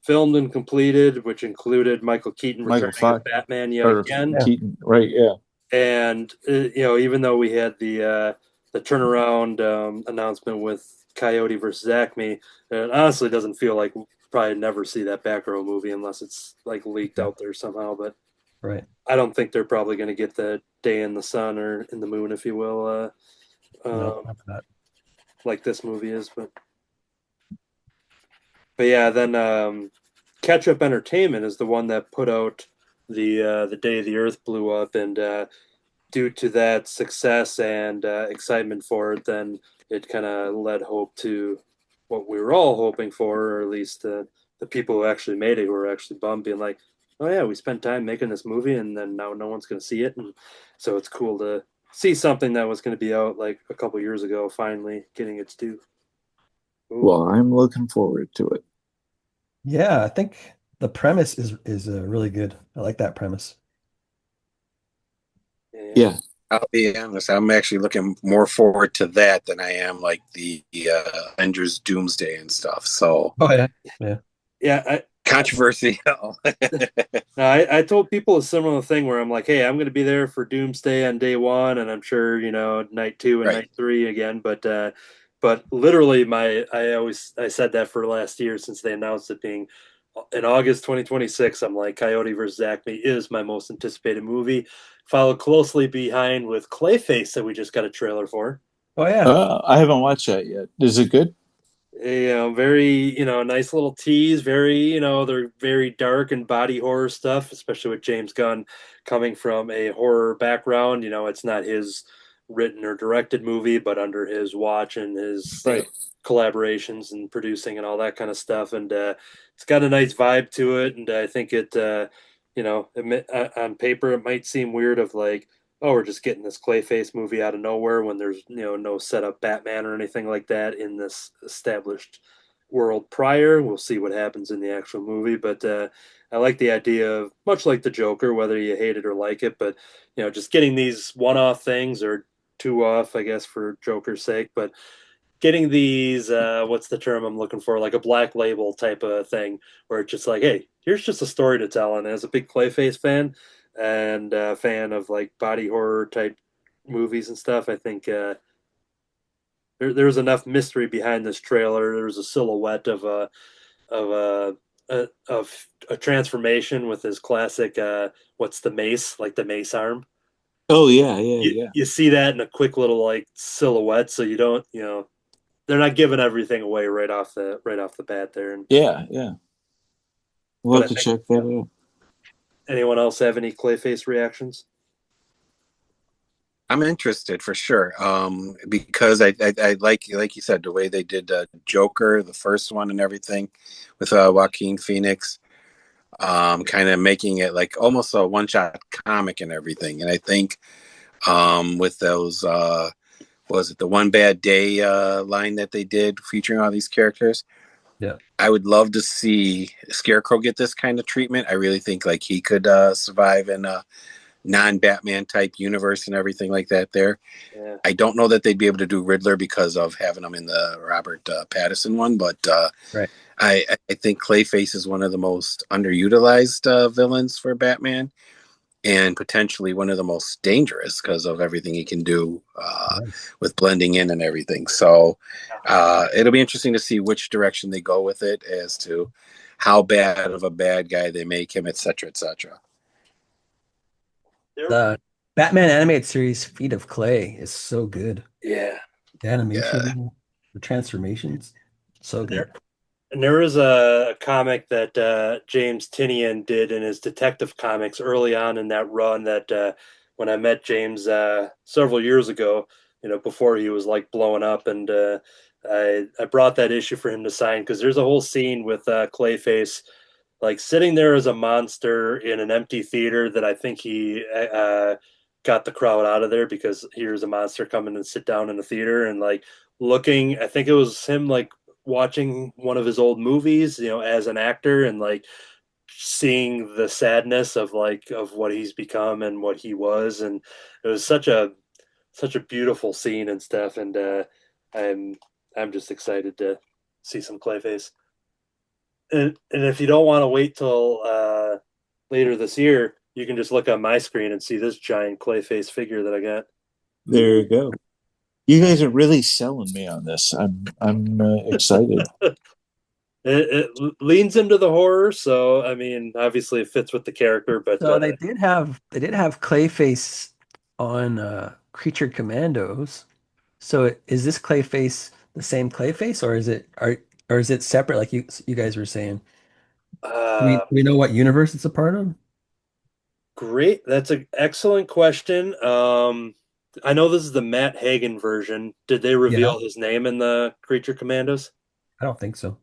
filmed and completed, which included Michael Keaton returning as Batman yet again. Keaton, right? Yeah. And even though we had the turnaround announcement with Coyote versus Acme, it honestly doesn't feel like we'll probably never see that Batgirl movie unless it's like leaked out there somehow. But Right. I don't think they're probably going to get the day in the sun or in the moon, if you will, No, probably not. like this movie is. But yeah, then Catch Up Entertainment is the one that put out the Day the Earth blew up, and due to that success and excitement for it, then it kind of led hope to what we were all hoping for, or at least the people who actually made it, who were actually bummed, being like, oh yeah, we spent time making this movie, and then now no one's going to see it. And so it's cool to see something that was going to be out like a couple years ago finally getting its due. Ooh. Well, I'm looking forward to it. Yeah, I think the premise is really good. I like that premise. Yeah. I'll be honest, I'm actually looking more forward to that than I am like the Avengers Doomsday and stuff. So, yeah, controversy. I told people a similar thing where I'm like, hey, I'm going to be there for Doomsday on day one, and I'm sure night 2 and night 3 again. But literally, I said that for last year since they announced it being in August 2026. I'm like, Coyote versus Acme is my most anticipated movie, followed closely behind with Clayface that we just got a trailer for. Oh yeah, I haven't watched that yet. Is it good? Very nice little tease. Very they're very dark and body horror stuff, especially with James Gunn coming from a horror background. It's not his written or directed movie, but under his watch and his collaborations and producing and all that kind of stuff. And it's got a nice vibe to it. And I think it, on paper, it might seem weird of like, oh, we're just getting this Clayface movie out of nowhere when there's no setup Batman or anything like that in this established world prior. We'll see what happens in the actual movie, but I like the idea of, much like the Joker, whether you hate it or like it, but just getting these one-off things, or two off, I guess, for Joker's sake, but getting these what's the term I'm looking for, like a black label type of thing, where it's just like, hey, here's just a story to tell. And as a big Clayface fan and fan of like body horror type movies and stuff, I think there's enough mystery behind this trailer. There's a silhouette of a transformation with his classic what's the mace, like the mace arm. Oh yeah. You see that in a quick little like silhouette, so you don't they're not giving everything away right off the bat there. And yeah. We'll have to check that out. Anyone else have any Clayface reactions? I'm interested for sure, because I like you said, the way they did Joker, the first one, and everything with Joaquin Phoenix, kind of making it like almost a one-shot comic and everything. And I think with those, was it the One Bad Day line that they did featuring all these characters? Yeah, I would love to see Scarecrow get this kind of treatment. I really think like he could survive in non-Batman type universe and everything like that there. Yeah. I don't know that they'd be able to do Riddler because of having him in the Robert Pattinson one, but Right. I think Clayface is one of the most underutilized villains for Batman, and potentially one of the most dangerous because of everything he can do with blending in and everything. So it'll be interesting to see which direction they go with it as to how bad of a bad guy they make him, etc., etc. The Batman animated series Feet of Clay is so good. Yeah. The animation, the transformations, so good. And there is a comic that James Tinian did in his Detective Comics early on in that run that when I met James several years ago, before he was like blowing up, and I brought that issue for him to sign because there's a whole scene with Clayface like sitting there as a monster in an empty theater that I think he got the crowd out of there because here's a monster coming and sit down in the theater and like looking. I think it was him like watching one of his old movies, as an actor and like seeing the sadness of what he's become and what he was, and it was such a beautiful scene and stuff. And I'm just excited to see some Clayface. And if you don't want to wait till later this year, you can just look on my screen and see this giant Clayface figure that I got. There you go. You guys are really selling me on this. I'm excited. It leans into the horror, so I mean, obviously it fits with the character. But So they did have Clayface on Creature Commandos. So is this Clayface the same Clayface, or is it separate, like you guys were saying? Do we know what universe it's a part of? Great, that's an excellent question. I know this is the Matt Hagen version. Did they reveal his name in the Creature Commandos? I don't think so.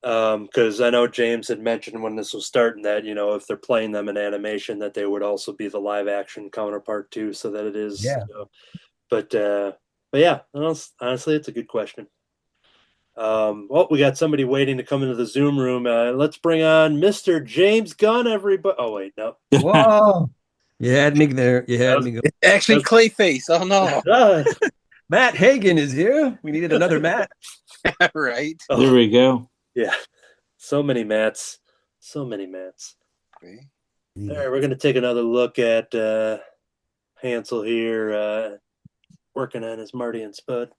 Because I know James had mentioned when this was starting that if they're playing them in animation, that they would also be the live action counterpart too, so that it is. Yeah. But yeah, honestly, it's a good question. Well, we got somebody waiting to come into the Zoom room. Let's bring on Mr. James Gunn, everybody. Oh wait, no. Whoa! You had me there. You had me go. It's actually Clayface. Oh no! Matt Hagen is here. We needed another Matt. Right. There we go. Yeah. So many Matts. So many Matts. Okay. All right, we're going to take another look at Hansel here working on his Marty and Spud.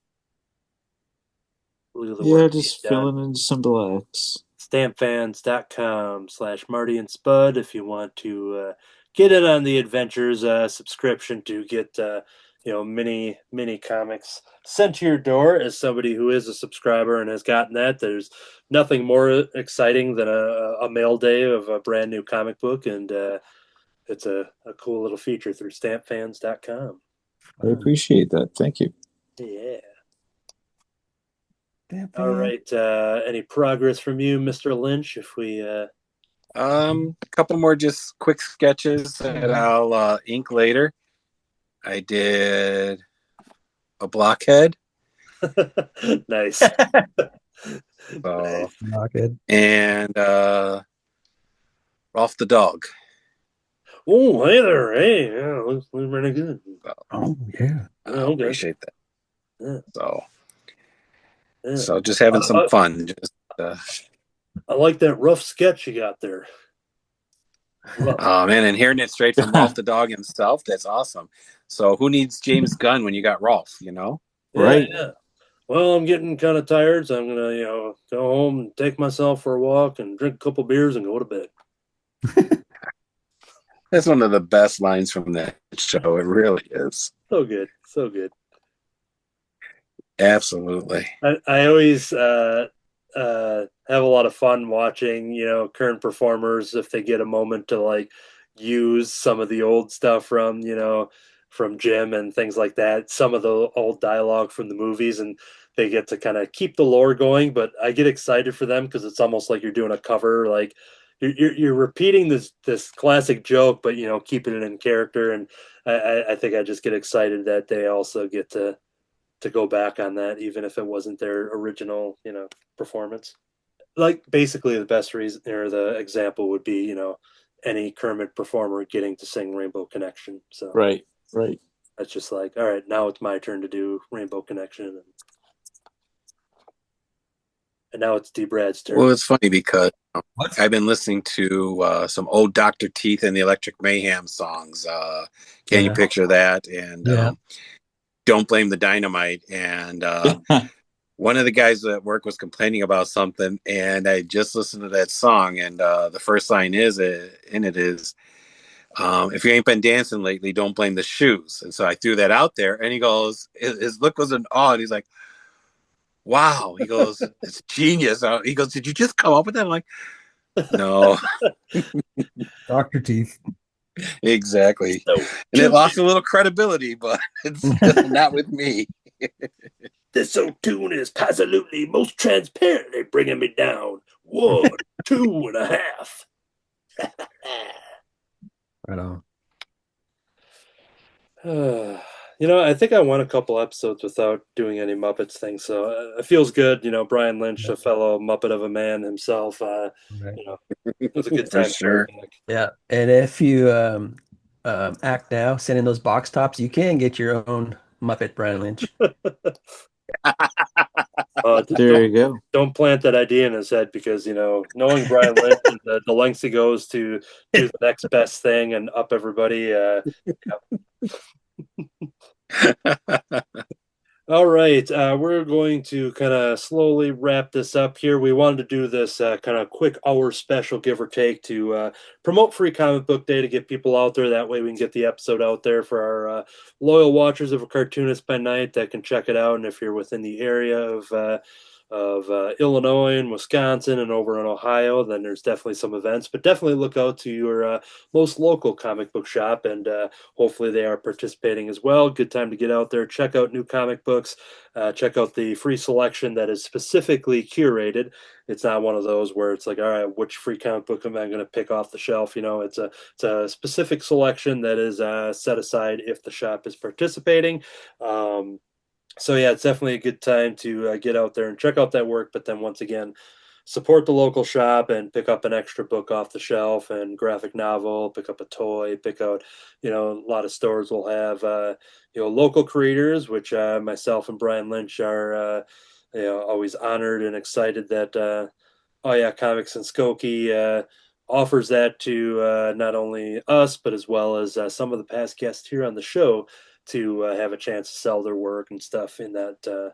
Yeah, just filling in some blacks. Stampfans.com/Marty and Spud if you want to get in on the adventures subscription to get mini comics sent to your door. As somebody who is a subscriber and has gotten that, there's nothing more exciting than a mail day of a brand new comic book, and it's a cool little feature through stampfans.com. I appreciate that. Thank you. Yeah. All right. Any progress from you, Mr. Lynch? If we a couple more just quick sketches that I'll ink later. I did a blockhead. Nice. Blockhead. And Rolf the dog. Oh, hey there. Hey, yeah, looks really good. Oh, yeah. I appreciate that. Yeah. So just having some fun. Just, I like that rough sketch you got there. Oh man, and hearing it straight from Rolf the dog himself, that's awesome. So who needs James Gunn when you got Rolf, Right. Yeah. Well, I'm getting kind of tired, so I'm gonna, go home and take myself for a walk and drink a couple beers and go to bed. That's one of the best lines from that show. It really is. So good. So good. Absolutely. I always have a lot of fun watching, current performers if they get a moment to like use some of the old stuff from Jim and things like that, some of the old dialogue from the movies, and they get to kind of keep the lore going. But I get excited for them because it's almost like you're doing a cover, like you're repeating this classic joke, but keeping it in character. And I think I just get excited that they also get to go back on that, even if it wasn't their original, performance. Like basically the best reason or the example would be, any Kermit performer getting to sing Rainbow Connection. So Right. that's just like, all right, now it's my turn to do Rainbow Connection. And now it's D. Brad's turn. Well, it's funny because What? I've been listening to some old Dr. Teeth and the Electric Mayhem songs. Can you picture that? And Don't Blame the Dynamite. And one of the guys at work was complaining about something, and I just listened to that song, and the first line is if you ain't been dancing lately, don't blame the shoes. And so I threw that out there, and he goes, his look was in awe, and he's like, wow. He goes, it's genius. He goes, did you just come up with that? I'm like, no. Dr. Teeth. Exactly. And it lost a little credibility, but it's not with me. This old tune is absolutely most transparently bringing me down. 1, 2.5. Right on. I think I went a couple episodes without doing any Muppets things, so it feels good. Brian Lynch, a fellow Muppet of a man himself. It was a good For time. sure. Yeah, and if you act now, send in those box tops, you can get your own Muppet Brian Lynch. There you go. Don't plant that idea in his head, because knowing Brian Lynch and the lengths he goes to do the next best thing and up everybody. All right, we're going to kind of slowly wrap this up here. We wanted to do this kind of quick hour special, give or take, to promote Free Comic Book Day, to get people out there. That way we can get the episode out there for our loyal watchers of A Cartoonist by Night that can check it out. And if you're within the area of Illinois and Wisconsin and over in Ohio, then there's definitely some events. But definitely look out to your most local comic book shop, and hopefully they are participating as well. Good time to get out there, check out new comic books, check out the free selection that is specifically curated. It's not one of those where it's like, all right, which free comic book am I going to pick off the shelf? It's a specific selection that is set aside if the shop is participating. So yeah, it's definitely a good time to get out there and check out that work. But then once again, support the local shop and pick up an extra book off the shelf, and graphic novel, pick up a toy, pick out, a lot of stores will have, local creators, which myself and Brian Lynch are, always honored and excited that, Oh Yeah Comics and Skokie offers that to not only us, but as well as some of the past guests here on the show, to have a chance to sell their work and stuff in that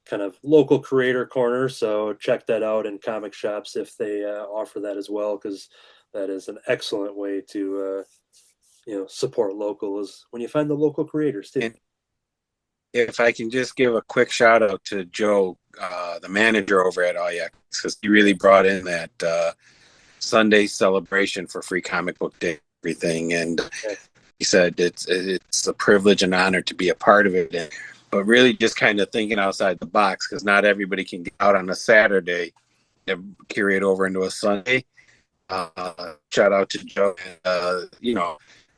kind of local creator corner. So check that out in comic shops if they offer that as well, because that is an excellent way to support local, is when you find the local creators too. And if I can just give a quick shout out to Joe, the manager over at OYX, because he really brought in that Sunday celebration for Free Comic Book Day, everything. And he said it's a privilege and honor to be a part of it, but really just kind of thinking outside the box, because not everybody can get out on a Saturday and carry it over into a Sunday. Shout out to Joe, and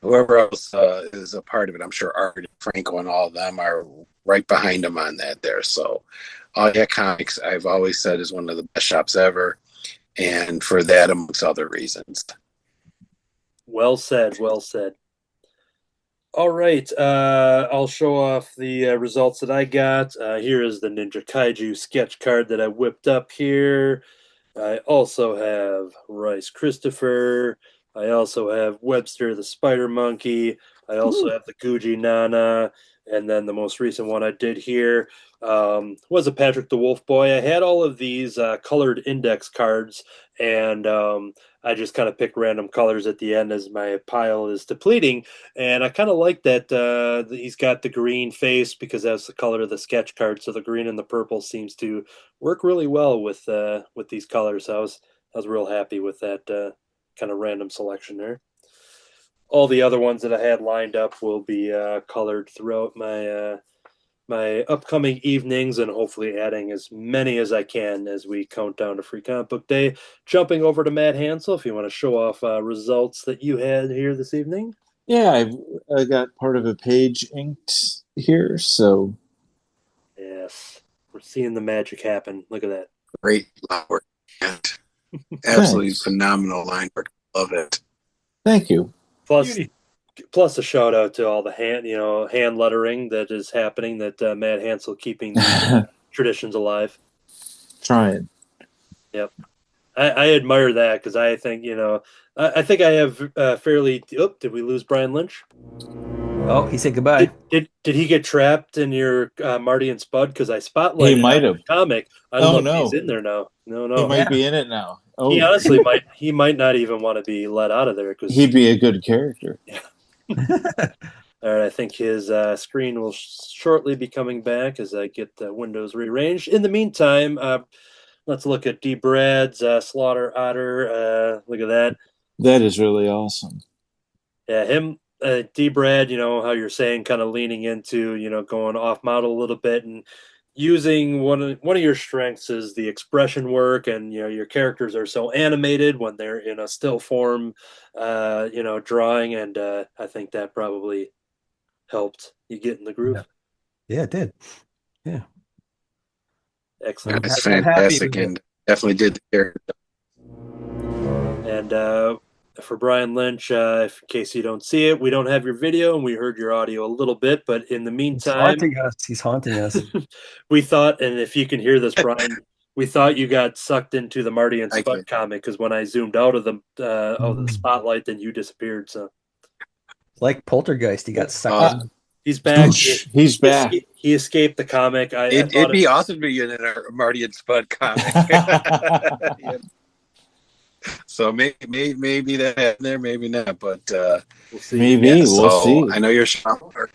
whoever else is a part of it. I'm sure Art and Franco and all of them are right behind him on that there. So Oh Yeah Comics, I've always said, is one of the best shops ever, and for that, amongst other reasons. Well said. All right, I'll show off the results that I got. Here is the Ninja Kaiju sketch card that I whipped up here. I also have Rice Christopher. I also have Webster the Spider Monkey. I also have the Guji Nana. And then the most recent one I did here was a Patrick the Wolf Boy. I had all of these colored index cards, and I just kind of picked random colors at the end as my pile is depleting. And I kind of like that he's got the green face, because that's the color of the sketch card. So the green and the purple seems to work really well with these colors. So I was real happy with that kind of random selection there. All the other ones that I had lined up will be colored throughout my upcoming evenings, and hopefully adding as many as I can as we count down to Free Comic Book Day. Jumping over to Matt Hansel, if you want to show off results that you had here this evening. Yeah, I got part of a page inked here, so Yes, we're seeing the magic happen. Look at that. Great line work. Absolutely Thanks. phenomenal line work. Love it. Thank you. Plus a shout out to all the hand lettering that is happening. That Matt Hansel keeping the traditions alive. Trying. Yep, I admire that because I think I think I have fairly. Oh, did we lose Brian Lynch? Oh, he said goodbye. Did he get trapped in your Marty and Spud? Because I spotlighted He might have. the comic. I don't Oh, know if no. he's in there now. No. He might be in it now. Oh, He honestly might. He might not even want to be let out of there because he'd be a good character. All right, I think his screen will shortly be coming back as I get the windows rearranged. In the meantime, let's look at D. Brad's Slaughter Otter. Look at that. That is really awesome. Yeah, him, D. Brad, how you're saying, kind of leaning into, going off model a little bit and using one of your strengths is the expression work, and your characters are so animated when they're in a still form, drawing, and I think that probably helped you get in the groove. Yeah, it did. Yeah. Excellent. That's fantastic, and definitely did the character. And for Brian Lynch, in case you don't see it, we don't have your video, and we heard your audio a little bit, but in the meantime, he's haunting us. We thought, and if you can hear this, Brian, we thought you got sucked into the Marty and Spud comic because when I zoomed out of the spotlight, then you disappeared. So, like Poltergeist, he got sucked in. He's back. He's back. He escaped the comic. It'd be awesome to be in a Marty and Spud comic. Yeah. So maybe that happened there, maybe not, but we'll see. Maybe we'll see. I know you're shocked.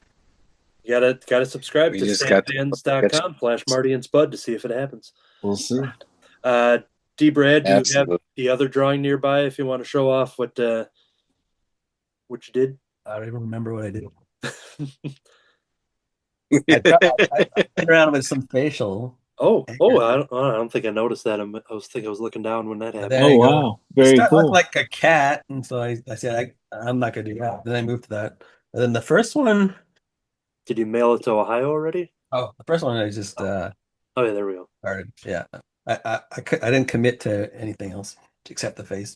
You gotta subscribe to StamFans.com/Marty and Spud to see if it happens. We'll see. D. Brad, do you have the other drawing nearby if you want to show off what you did? I don't even remember what I did. I played around with some facial. I don't think I noticed that. I was looking down when that happened. Oh, wow. Very cool. Looked like a cat, and so I said, I'm not going to do that. Then I moved to that. And then the first one... Did you mail it to Ohio already? Oh, the first one I just... oh, yeah, there we go. Started. Yeah. I didn't commit to anything else except the face.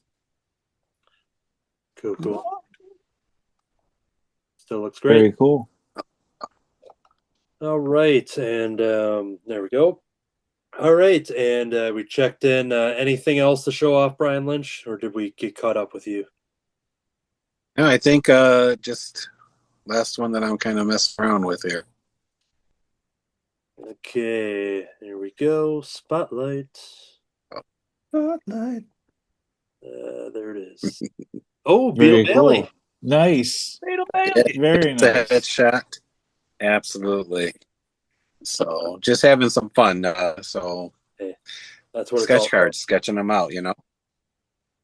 Cool. Still looks great. Very cool. All right, and there we go. All right, and we checked in. Anything else to show off, Brian Lynch, or did we get caught up with you? No, I think just last one that I'm kind of messing around with here. Okay, here we go. Spotlight. Spotlight. There it is. Oh, Beetle Bailey. Cool. Nice. Beetle Bailey. Very nice. That shot. Absolutely. So just having some fun. Hey, that's what sketch cards, sketching them out,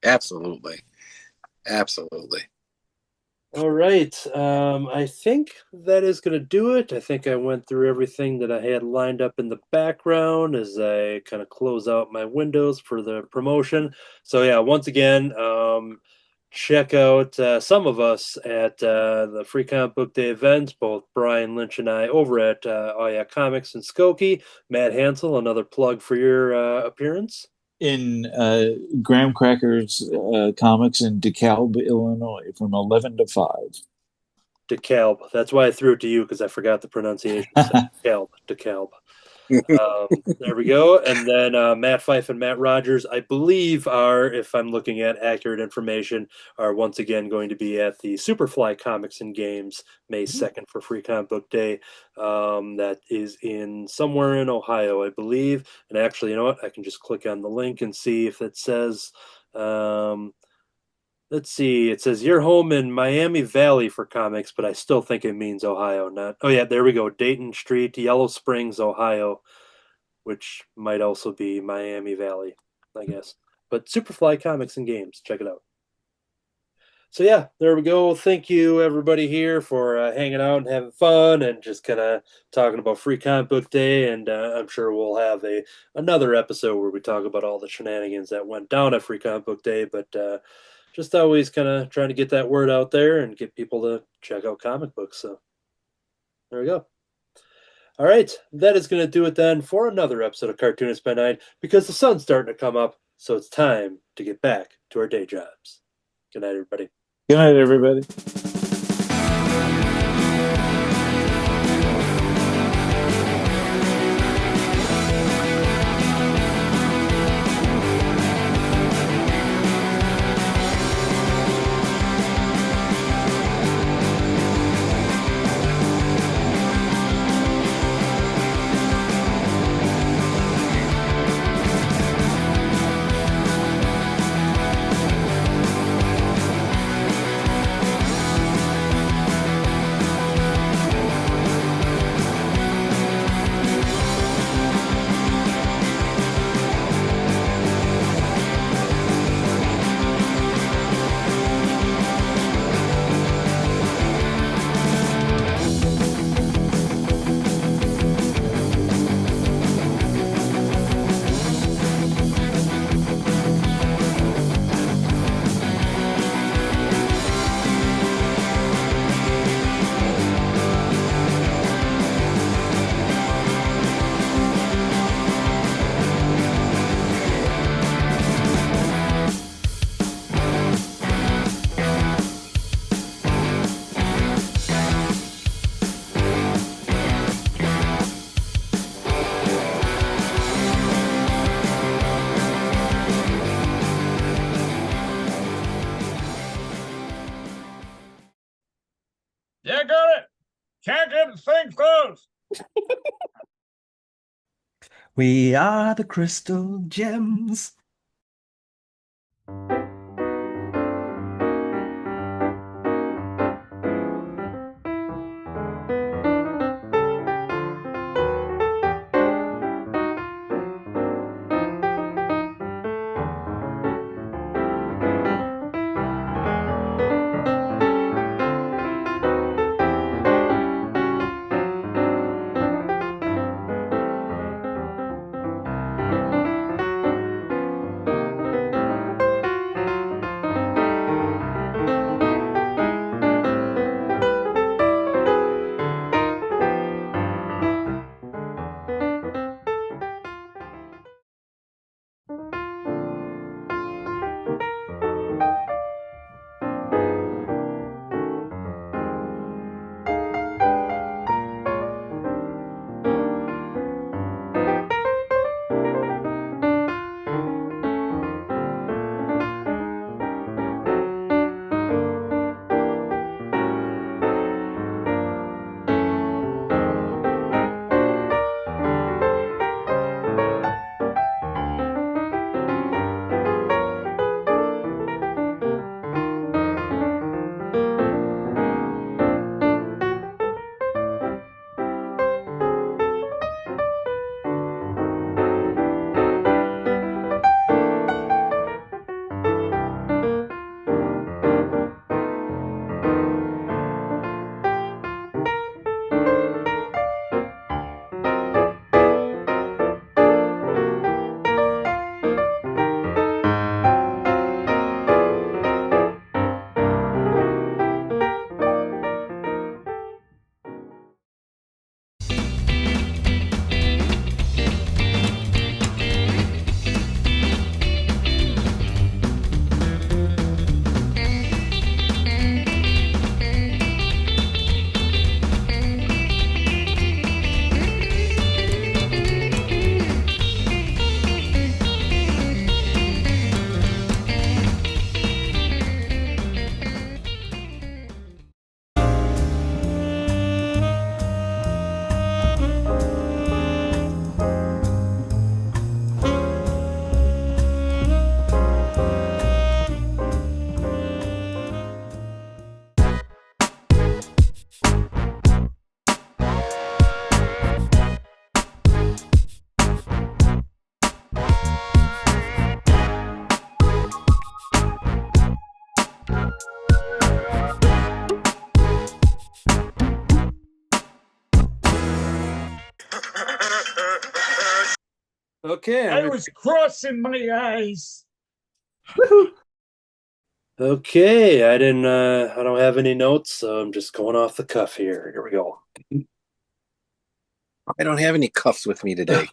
Absolutely. All right. I think that is going to do it. I think I went through everything that I had lined up in the background as I kind of close out my windows for the promotion. So yeah, once again, check out some of us at the Free Comic Book Day events, both Brian Lynch and I over at Comics in Skokie. Matt Hansel, another plug for your appearance. In Graham Cracker's Comics in DeKalb, Illinois, from 11 to 5. DeKalb. That's why I threw it to you, because I forgot the pronunciation. DeKalb. There we go. And then Matt Fife and Matt Rogers, I believe, are, if I'm looking at accurate information, are once again going to be at the Superfly Comics and Games May 2nd for Free Comic Book Day. That is in somewhere in Ohio, I believe. And actually, you know what? I can just click on the link and see if it says... let's see. It says you're home in Miami Valley for comics, but I still think it means Ohio. Not. Oh yeah, there we go. Dayton Street, Yellow Springs, Ohio, which might also be Miami Valley, I guess. But Superfly Comics and Games, check it out. So yeah, there we go. Thank you everybody here for hanging out and having fun and just kind of talking about Free Comic Book Day. And I'm sure we'll have another episode where we talk about all the shenanigans that went down at Free Comic Book Day. But just always kind of trying to get that word out there and get people to check out comic books. So there we go. All right, that is going to do it then for another episode of Cartoonist by Night, because the sun's starting to come up, so it's time to get back to our day jobs. Good night, everybody. Good night, everybody. Yeah, got it. Can't get the thing closed. We are the crystal gems. Okay. I was crossing my eyes. Okay, I don't have any notes, so I'm just going off the cuff here. Here we go. I don't have any cuffs with me today.